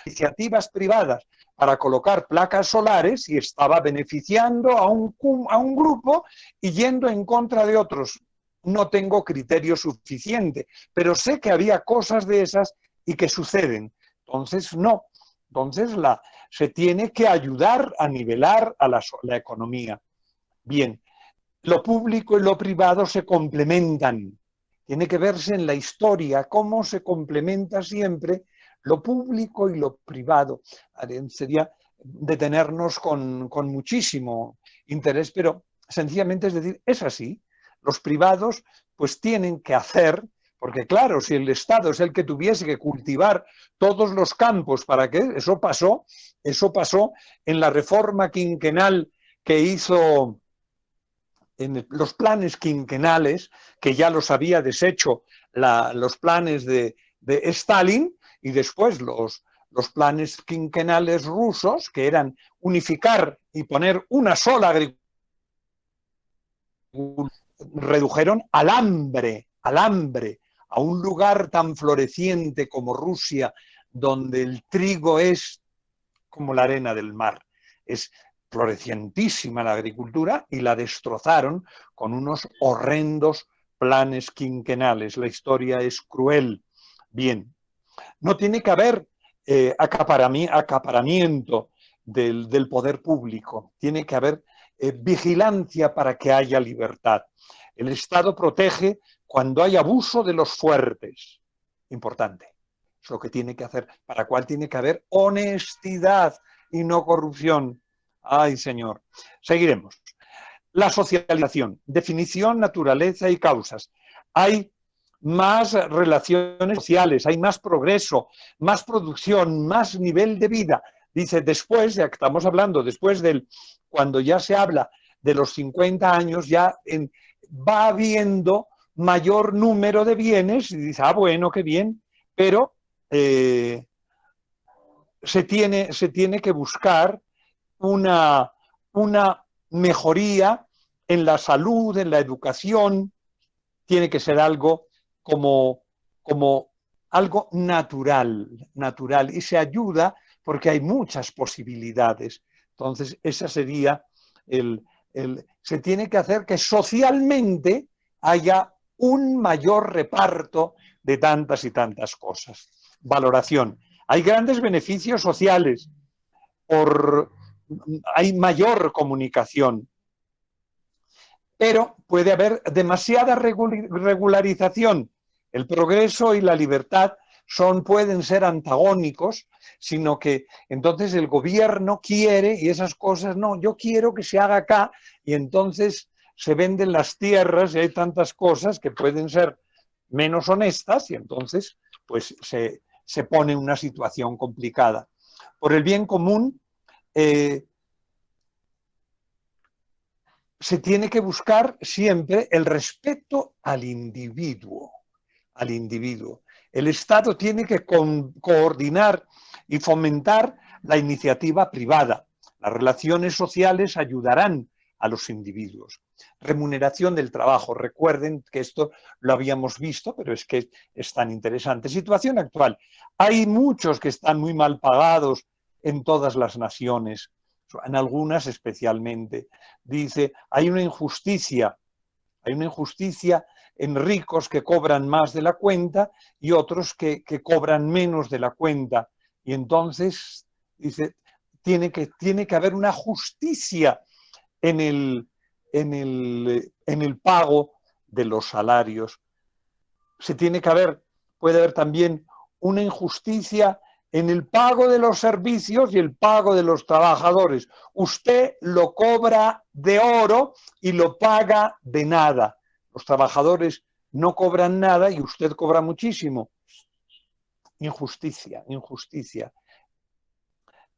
iniciativas privadas para colocar placas solares y estaba beneficiando a un grupo y yendo en contra de otros. No tengo criterio suficiente, pero sé que había cosas de esas y que suceden. Entonces, no. Entonces, se tiene que ayudar a nivelar a la economía. Bien, lo público y lo privado se complementan. Tiene que verse en la historia cómo se complementa siempre lo público y lo privado. Sería detenernos con muchísimo interés, pero sencillamente es decir, es así. Los privados pues tienen que hacer, porque claro, si el Estado es el que tuviese que cultivar todos los campos para que eso pasó en la reforma quinquenal que hizo los planes quinquenales, que ya los había deshecho los planes de Stalin, y después los planes quinquenales rusos, que eran unificar y poner una sola agricultura, redujeron al hambre, a un lugar tan floreciente como Rusia, donde el trigo es como la arena del mar. Es florecientísima la agricultura y la destrozaron con unos horrendos planes quinquenales. La historia es cruel. Bien, no tiene que haber acaparamiento del poder público, tiene que haber vigilancia para que haya libertad. El Estado protege cuando hay abuso de los fuertes. Importante. Es lo que tiene que hacer, para cual tiene que haber honestidad y no corrupción. Ay, señor. Seguiremos. La socialización, definición, naturaleza y causas. Hay más relaciones sociales, hay más progreso, más producción, más nivel de vida. Dice, después, ya que estamos hablando, después cuando ya se habla de los 50 años, ya va habiendo mayor número de bienes, y dice, bueno, qué bien, pero se tiene que buscar una mejoría en la salud, en la educación, tiene que ser algo como algo natural, y se ayuda porque hay muchas posibilidades. Entonces, esa sería se tiene que hacer que socialmente haya un mayor reparto de tantas y tantas cosas. Valoración. Hay grandes beneficios sociales, hay mayor comunicación, pero puede haber demasiada regularización. El progreso y la libertad pueden ser antagónicos, sino que entonces el gobierno quiere, y esas cosas, no, yo quiero que se haga acá, y entonces se venden las tierras y hay tantas cosas que pueden ser menos honestas, y entonces pues se pone en una situación complicada. Por el bien común, se tiene que buscar siempre el respeto al individuo. El Estado tiene que coordinar y fomentar la iniciativa privada. Las relaciones sociales ayudarán a los individuos. Remuneración del trabajo. Recuerden que esto lo habíamos visto, pero es que es tan interesante. Situación actual. Hay muchos que están muy mal pagados en todas las naciones, en algunas especialmente. Dice, hay una injusticia en ricos que cobran más de la cuenta y otros que cobran menos de la cuenta. Y entonces, dice, tiene que haber una justicia en el pago de los salarios. Puede haber también una injusticia en el pago de los servicios y el pago de los trabajadores. Usted lo cobra de oro y lo paga de nada. Los trabajadores no cobran nada y usted cobra muchísimo. Injusticia.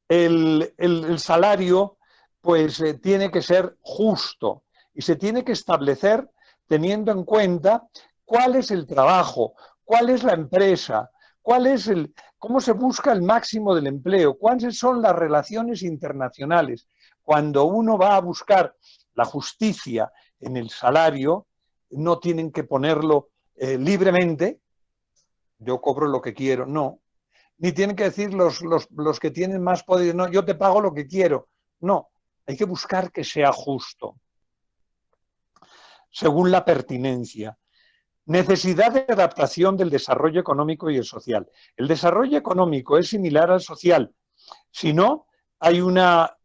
El salario, pues, tiene que ser justo y se tiene que establecer teniendo en cuenta cuál es el trabajo, cuál es la empresa, cómo se busca el máximo del empleo, cuáles son las relaciones internacionales. Cuando uno va a buscar la justicia en el salario, no tienen que ponerlo libremente, yo cobro lo que quiero, no. Ni tienen que decir los que tienen más poder, no, yo te pago lo que quiero. No, hay que buscar que sea justo, según la pertinencia. Necesidad de adaptación del desarrollo económico y el social. El desarrollo económico es similar al social. Si no, habría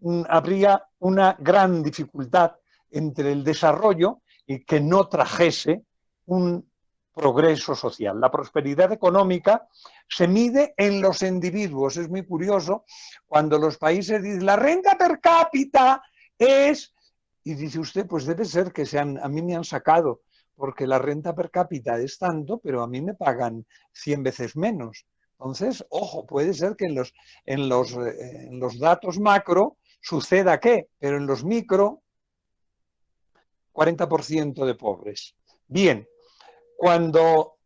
una gran dificultad entre el desarrollo y que no trajese un progreso social. La prosperidad económica se mide en los individuos. Es muy curioso cuando los países dicen la renta per cápita es... Y dice usted, pues debe ser que a mí me han sacado, porque la renta per cápita es tanto, pero a mí me pagan 100 veces menos. Entonces, ojo, puede ser que en los datos macro suceda qué, pero en los micro 40% de pobres. Bien, cuando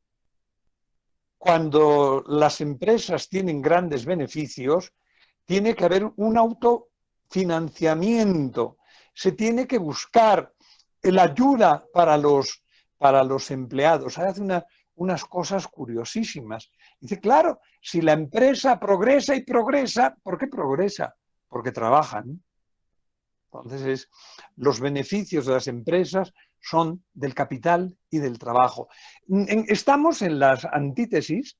las empresas tienen grandes beneficios, tiene que haber un autofinanciamiento, se tiene que buscar la ayuda para los empleados. Hace unas cosas curiosísimas. Dice, claro, si la empresa progresa y progresa, ¿por qué progresa? Porque trabajan. Entonces, los beneficios de las empresas son del capital y del trabajo. Estamos en las antítesis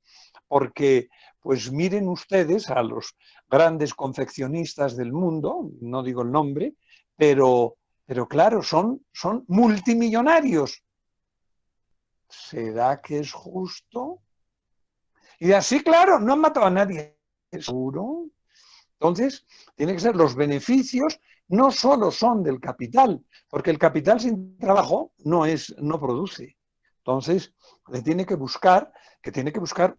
porque, pues miren ustedes a los grandes confeccionistas del mundo, no digo el nombre, pero claro, son multimillonarios. ¿Será que es justo? Y así, claro, no han matado a nadie, seguro. Entonces, tiene que ser los beneficios no solo son del capital, porque el capital sin trabajo no produce. Entonces, tiene que buscar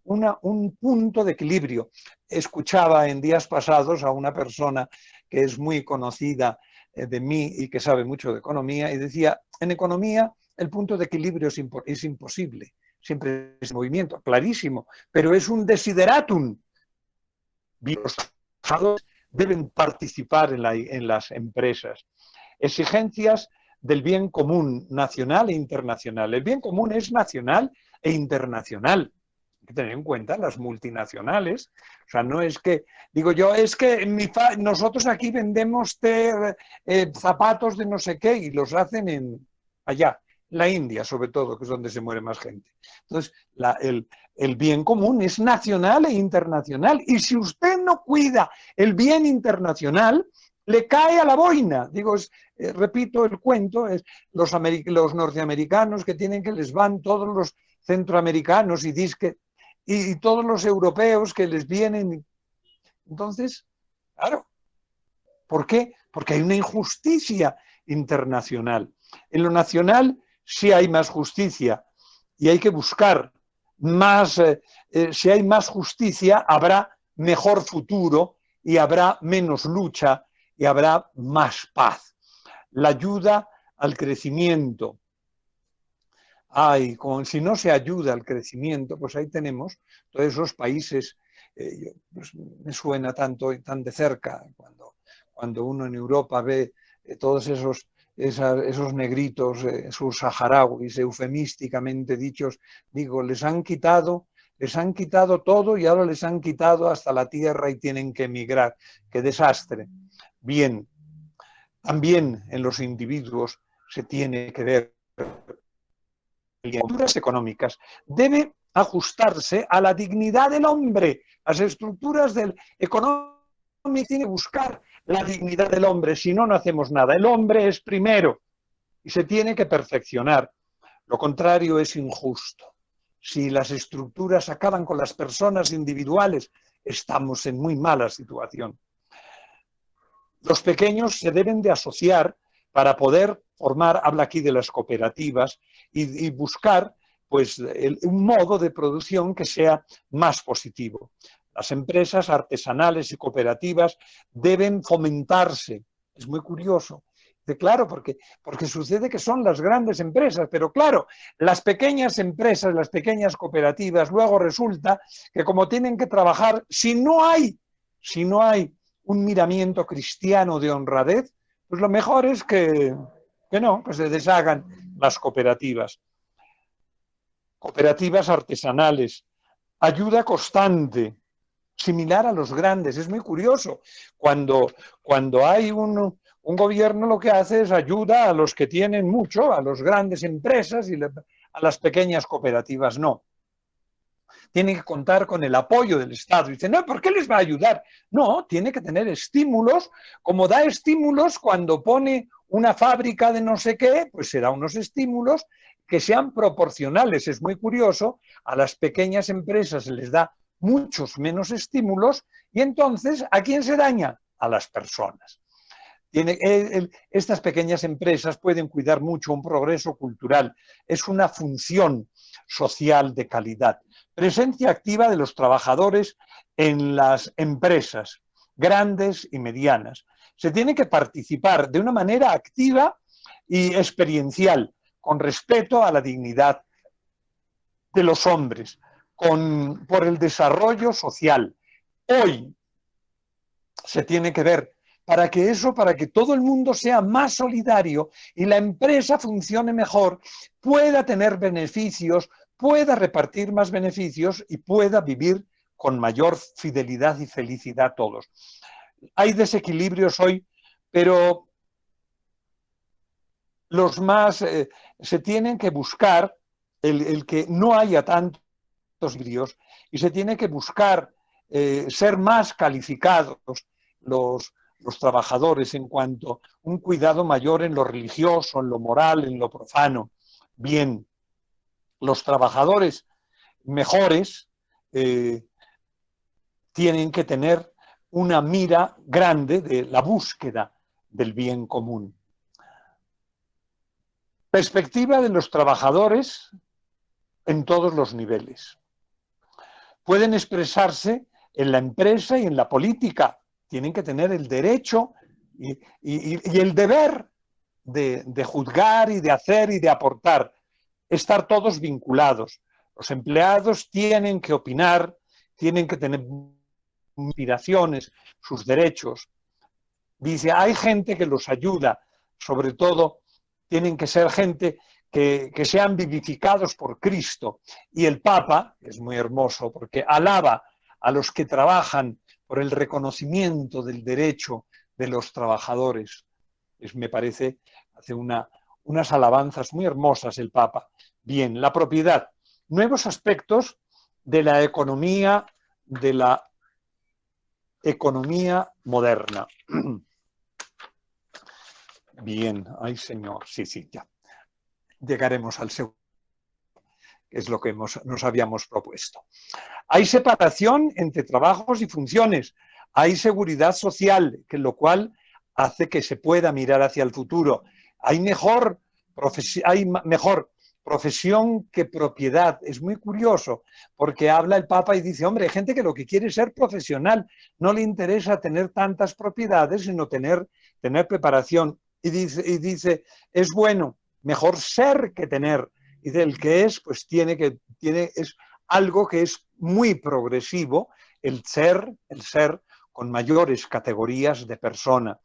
un punto de equilibrio. Escuchaba en días pasados a una persona que es muy conocida de mí y que sabe mucho de economía y decía, en economía el punto de equilibrio es imposible. Siempre es movimiento, clarísimo, pero es un desideratum. Los trabajadores deben participar en las empresas. Exigencias del bien común nacional e internacional. El bien común es nacional e internacional. Hay que tener en cuenta las multinacionales. O sea, no es que, digo yo, es que nosotros aquí vendemos zapatos de no sé qué y los hacen allá, la India sobre todo, que es donde se muere más gente. Entonces, el bien común es nacional e internacional. Y si usted no cuida el bien internacional, le cae a la boina. Digo, repito el cuento, es los norteamericanos que les van todos los centroamericanos y todos los europeos que les vienen. Entonces, claro, ¿por qué? Porque hay una injusticia internacional. En lo nacional sí hay más justicia y hay que buscar más, si hay más justicia, habrá mejor futuro y habrá menos lucha y habrá más paz. La ayuda al crecimiento. Si no se ayuda al crecimiento, pues ahí tenemos todos esos países, pues me suena tanto y tan de cerca, cuando uno en Europa ve todos esos negritos, sus saharauis, eufemísticamente dichos, digo, les han quitado todo y ahora les han quitado hasta la tierra y tienen que emigrar. ¡Qué desastre! Bien, también en los individuos se tiene que ver estructuras económicas debe ajustarse a la dignidad del hombre. Las estructuras económicas tienen que buscar la dignidad del hombre, si no, no hacemos nada. El hombre es primero y se tiene que perfeccionar. Lo contrario es injusto. Si las estructuras acaban con las personas individuales, estamos en muy mala situación. Los pequeños se deben de asociar para poder formar, habla aquí de las cooperativas, y buscar pues, un modo de producción que sea más positivo. Las empresas artesanales y cooperativas deben fomentarse. Es muy curioso. Claro, porque sucede que son las grandes empresas, pero claro, las pequeñas empresas, las pequeñas cooperativas, luego resulta que como tienen que trabajar, si no hay un miramiento cristiano de honradez, pues lo mejor es que no, que se deshagan las cooperativas. Cooperativas artesanales, ayuda constante, similar a los grandes. Es muy curioso. Cuando hay un gobierno, lo que hace es ayuda a los que tienen mucho, a las grandes empresas, y a las pequeñas cooperativas no. Tiene que contar con el apoyo del Estado. Dice, no, ¿por qué les va a ayudar? No, tiene que tener estímulos, como da estímulos cuando pone una fábrica de no sé qué, pues será unos estímulos que sean proporcionales. Es muy curioso, a las pequeñas empresas se les da muchos menos estímulos y entonces, ¿a quién se daña? A las personas. Estas pequeñas empresas pueden cuidar mucho un progreso cultural. Es una función social de calidad. Presencia activa de los trabajadores en las empresas, grandes y medianas. Se tiene que participar de una manera activa y experiencial, con respeto a la dignidad de los hombres, por el desarrollo social. Hoy se tiene que ver para que todo el mundo sea más solidario y la empresa funcione mejor, pueda tener beneficios, pueda repartir más beneficios y pueda vivir con mayor fidelidad y felicidad todos. Hay desequilibrios hoy, pero los más se tienen que buscar el que no haya tantos bríos y se tiene que buscar ser más calificados los trabajadores en cuanto a un cuidado mayor en lo religioso, en lo moral, en lo profano. Bien, los trabajadores mejores tienen que tener una mira grande de la búsqueda del bien común. Perspectiva de los trabajadores en todos los niveles. Pueden expresarse en la empresa y en la política. Tienen que tener el derecho y el deber de juzgar y de hacer y de aportar. Estar todos vinculados. Los empleados tienen que opinar, tienen que tener aspiraciones, sus derechos. Dice, hay gente que los ayuda, sobre todo tienen que ser gente que sean vivificados por Cristo. Y el Papa, es muy hermoso, porque alaba a los que trabajan por el reconocimiento del derecho de los trabajadores. Me parece, hace unas alabanzas muy hermosas el Papa. Bien, la propiedad. Nuevos aspectos de la economía moderna. Bien, ay señor, sí, ya. Llegaremos al segundo, que es lo que nos habíamos propuesto. Hay separación entre trabajos y funciones. Hay seguridad social, lo cual hace que se pueda mirar hacia el futuro. Hay mejor profesión que propiedad. Es muy curioso, porque habla el Papa y dice, hombre, hay gente que lo que quiere es ser profesional, no le interesa tener tantas propiedades, sino tener preparación. Y dice, es bueno, mejor ser que tener. Y del que es, pues es algo que es muy progresivo, el ser con mayores categorías de persona.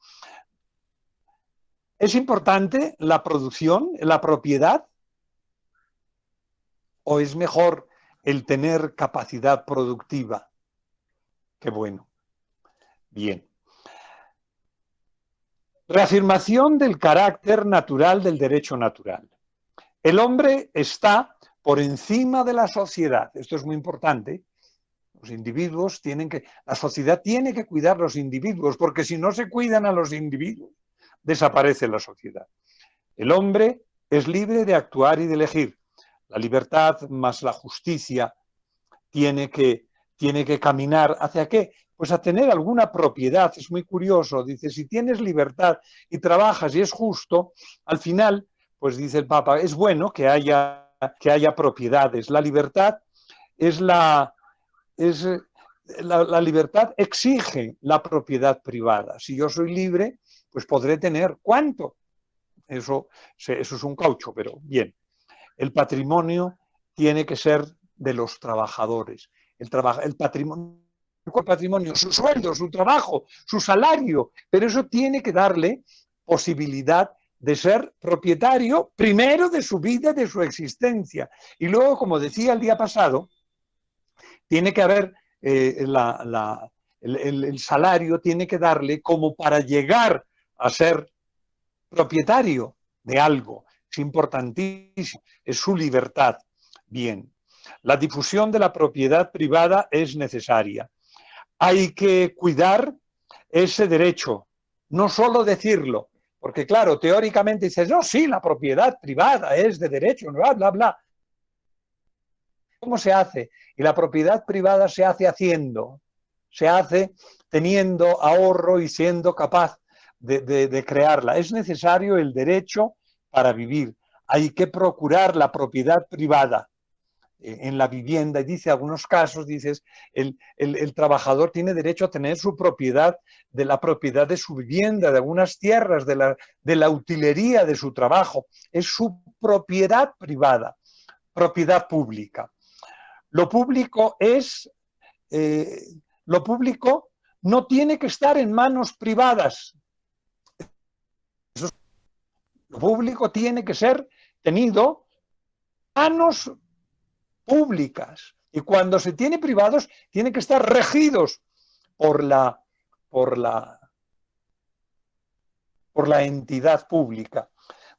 ¿Es importante la producción, la propiedad? ¿O es mejor el tener capacidad productiva? Qué bueno. Bien. Reafirmación del carácter natural del derecho natural. El hombre está por encima de la sociedad. Esto es muy importante. Los individuos la sociedad tiene que cuidar a los individuos, porque si no se cuidan a los individuos, desaparece la sociedad. El hombre es libre de actuar y de elegir. La libertad más la justicia tiene que caminar ¿hacia qué? Pues a tener alguna propiedad. Es muy curioso. Dice, si tienes libertad y trabajas y es justo, al final, pues dice el Papa, es bueno que haya propiedades. La libertad la libertad exige la propiedad privada. Si yo soy libre, pues podré tener ¿cuánto? Eso es un caucho, pero bien. El patrimonio tiene que ser de los trabajadores. El patrimonio, su sueldo, su trabajo, su salario, pero eso tiene que darle posibilidad de ser propietario primero de su vida, de su existencia. Y luego, como decía el día pasado, tiene que haber el salario tiene que darle como para llegar a ser propietario de algo. Es importantísimo, es su libertad. Bien, la difusión de la propiedad privada es necesaria. Hay que cuidar ese derecho, no solo decirlo, porque claro, teóricamente dices, no, sí, la propiedad privada es de derecho, bla, bla, bla. ¿Cómo se hace? Y la propiedad privada se hace haciendo, se hace teniendo ahorro y siendo capaz de crearla. Es necesario el derecho para vivir. Hay que procurar la propiedad privada. en la vivienda, y dice algunos casos, dices, el trabajador tiene derecho a tener su propiedad, de la propiedad de su vivienda, de algunas tierras, de la utilería de su trabajo. Es su propiedad privada, propiedad pública. Lo público lo público no tiene que estar en manos privadas. Lo público tiene que ser tenido en manos públicas. Y cuando se tiene privados, tienen que estar regidos por la entidad pública,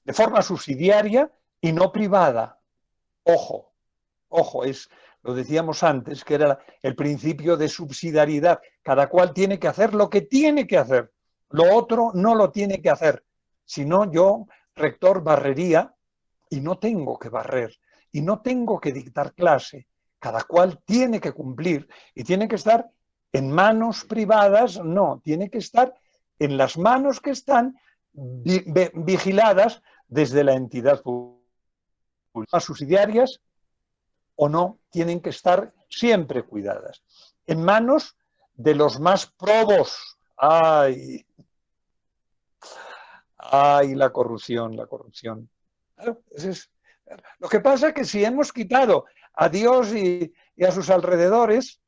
de forma subsidiaria y no privada. Ojo, ojo, lo decíamos antes, que era el principio de subsidiariedad. Cada cual tiene que hacer lo que tiene que hacer. Lo otro no lo tiene que hacer. Si no, yo, rector, barrería y no tengo que barrer y no tengo que dictar clase. Cada cual tiene que cumplir y tiene que estar en manos privadas, no, tiene que estar en las manos que están vigiladas desde la entidad pública. Las subsidiarias o no, tienen que estar siempre cuidadas. En manos de los más probos. ¡Ay! ¡Ay, la corrupción, la corrupción! Lo que pasa es que si hemos quitado a Dios y a sus alrededores,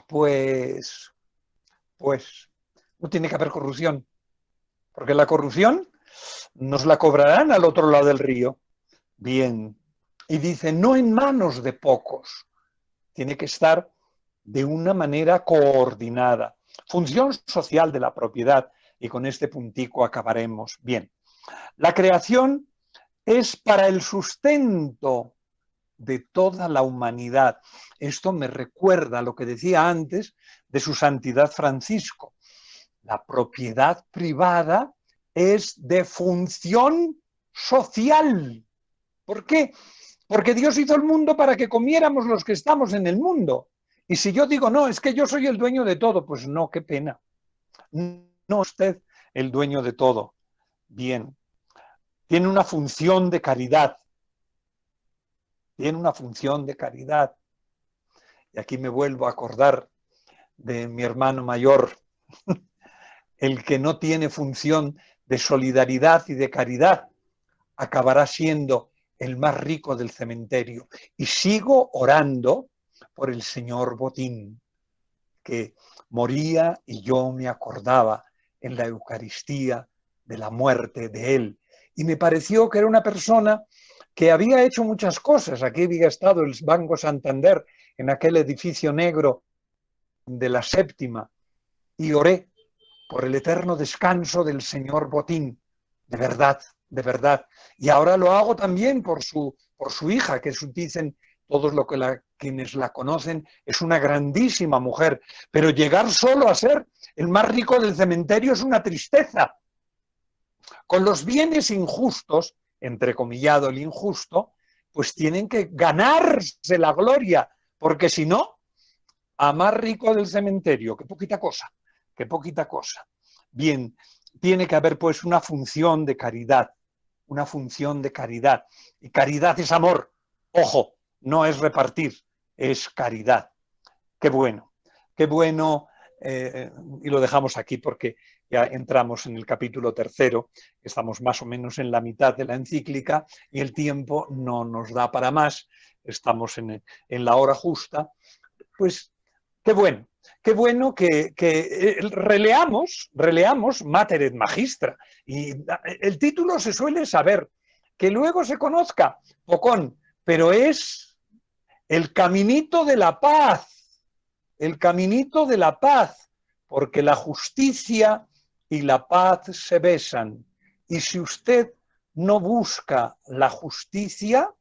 pues no tiene que haber corrupción. Porque la corrupción nos la cobrarán al otro lado del río. Bien. Y dice, no en manos de pocos. Tiene que estar de una manera coordinada. Función social de la propiedad. Y con este puntico acabaremos. Bien. La creación es para el sustento de toda la humanidad. Esto me recuerda a lo que decía antes de su santidad Francisco. La propiedad privada es de función social. ¿Por qué? Porque Dios hizo el mundo para que comiéramos los que estamos en el mundo. Y si yo digo, no, es que yo soy el dueño de todo, pues no, qué pena. No usted el dueño de todo. Bien. Tiene una función de caridad. Tiene una función de caridad. Y aquí me vuelvo a acordar de mi hermano mayor, el que no tiene función de solidaridad y de caridad, acabará siendo el más rico del cementerio. Y sigo orando por el señor Botín, que moría y yo me acordaba en la Eucaristía de la muerte de él. Y me pareció que era una persona que había hecho muchas cosas. Aquí había estado el Banco Santander, en aquel edificio negro de la Séptima, y oré por el eterno descanso del señor Botín, de verdad, de verdad. Y ahora lo hago también por su hija, que dicen todos quienes la conocen, es una grandísima mujer, pero llegar solo a ser el más rico del cementerio es una tristeza. Con los bienes injustos, entrecomillado el injusto, pues tienen que ganarse la gloria, porque si no, a más rico del cementerio, qué poquita cosa, qué poquita cosa. Bien, tiene que haber pues una función de caridad, una función de caridad. Y caridad es amor, ojo, no es repartir, es caridad. Qué bueno, y lo dejamos aquí porque ya entramos en el capítulo 3, estamos más o menos en la mitad de la encíclica y el tiempo no nos da para más, estamos en la hora justa. Pues qué bueno que releamos Mater et Magistra. Y el título se suele saber, que luego se conozca, pocón, pero es el caminito de la paz, el caminito de la paz, porque la justicia y la paz se besan. Y si usted no busca la justicia,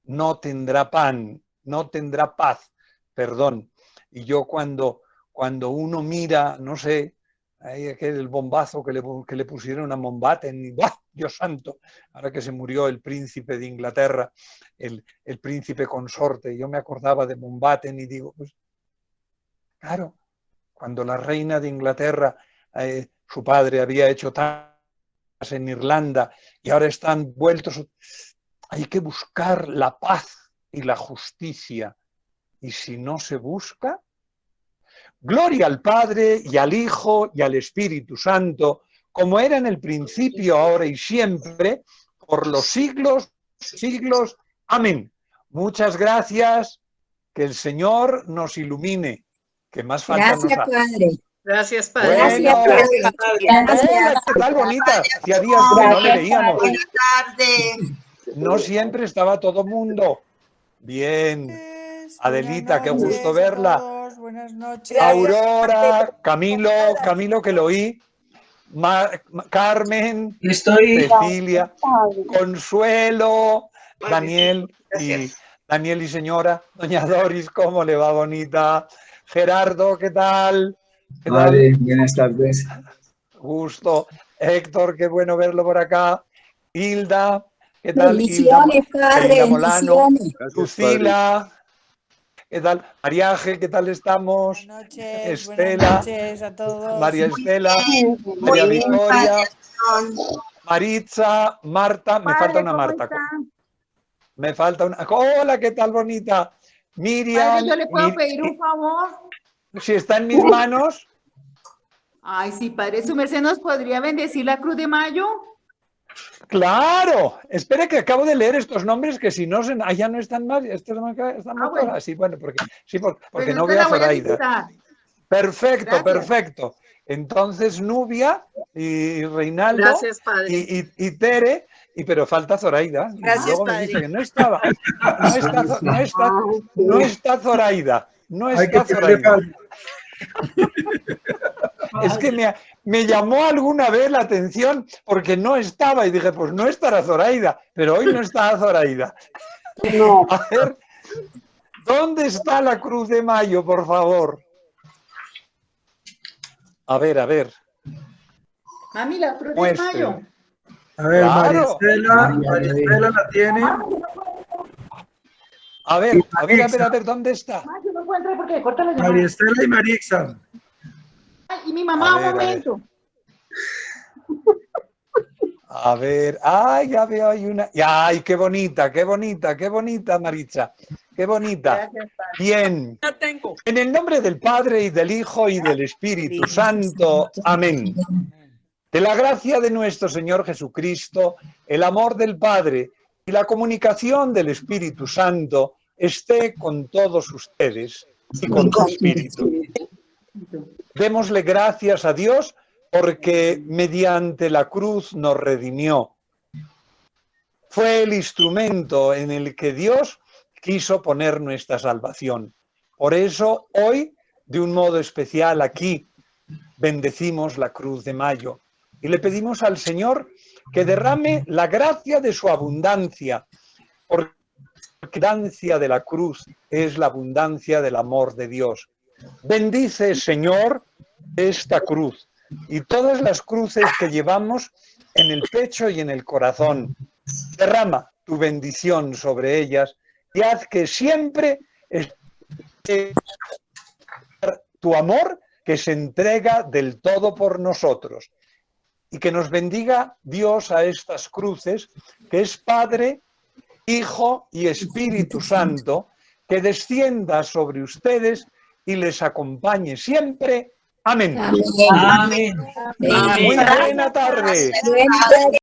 no tendrá pan, no tendrá paz, perdón. Y yo cuando uno mira, no sé, ahí aquel bombazo que le pusieron a Mountbatten, y ¡buah! Dios santo, ahora que se murió el príncipe de Inglaterra, el príncipe consorte, yo me acordaba de Mountbatten y digo, pues claro, cuando la reina de Inglaterra, su padre había hecho tantas en Irlanda y ahora están vueltos, hay que buscar la paz y la justicia. Y si no se busca, gloria al Padre y al Hijo y al Espíritu Santo, como era en el principio, ahora y siempre, por los siglos, siglos. Amén. Muchas gracias. Que el Señor nos ilumine. Que más falta nos Gracias, hace. Padre. Gracias, Padre. Gracias, Bueno, Padre. hola, ¿qué tal, bonita? Hacía días que no le veíamos. Buenas tardes. No siempre estaba todo mundo. Bien. Adelita, qué gusto verla. Buenas noches. Aurora, Camilo que lo oí. Carmen, Cecilia, Consuelo, Daniel y señora. Doña Doris, ¿cómo le va, bonita? Gerardo, ¿qué tal? ¿Qué tal? Vale, buenas tardes. Gusto. Héctor, qué bueno verlo por acá. Hilda, ¿qué tal? Bendiciones, Padre, Hilda Molano. bendiciones. Lucila, ¿qué tal? Mariaje, ¿qué tal estamos? Buenas noches, Estela, buenas noches a todos. María Estela, Muy María bien, Victoria, Padre. Maritza, Marta, me falta una Marta. Me falta una. Hola, ¿qué tal, bonita? Miriam. Padre, ¿yo le puedo pedir un favor? Si está en mis manos. Ay, sí, Padre, ¿su merced nos podría bendecir la Cruz de Mayo? ¡Claro! Espere que acabo de leer estos nombres que si no, ya no están más. Están más bueno. Sí, bueno, porque Pues no yo te veo la a voy a Zoraida. dictar. Perfecto, Gracias. perfecto. Entonces, Nubia y Reinaldo Gracias, Padre. y Tere, pero falta Zoraida. Gracias, Luego me Padre. dice que no estaba. No está Zoraida. No Ay, está que le Zoraida. falta. Es que me llamó alguna vez la atención porque no estaba y dije, pues no estará Zoraida, pero hoy no está Zoraida. No. A ver, ¿dónde está la Cruz de Mayo, por favor? A ver, a ver. Mami, la Cruz de Muestre. Mayo. A ver, Claro. María Estela la tiene. A ver, ¿dónde está? Ay, yo no puedo entrar porque me corta la María llamada. Estela y Marixa. Ay, y mi mamá, A ver, un momento. A ver, ay, ya veo, hay una. Ay, qué bonita, Maritza. Qué bonita. Gracias, Padre. Bien. En el nombre del Padre y del Hijo y del Espíritu Santo. Amén. Que la gracia de nuestro Señor Jesucristo, el amor del Padre y la comunicación del Espíritu Santo esté con todos ustedes y con su espíritu. Démosle gracias a Dios porque mediante la cruz nos redimió. Fue el instrumento en el que Dios quiso poner nuestra salvación. Por eso hoy, de un modo especial aquí, bendecimos la Cruz de Mayo y le pedimos al Señor que derrame la gracia de su abundancia, porque la abundancia de la cruz es la abundancia del amor de Dios. Bendice, Señor, esta cruz y todas las cruces que llevamos en el pecho y en el corazón. Derrama tu bendición sobre ellas y haz que siempre esté tu amor que se entrega del todo por nosotros. Y que nos bendiga Dios a estas cruces, que es Padre, Hijo y Espíritu Santo, que descienda sobre ustedes y les acompañe siempre. Amén. Amén. Amén. Amén. Muy buena tarde. Buenas tardes.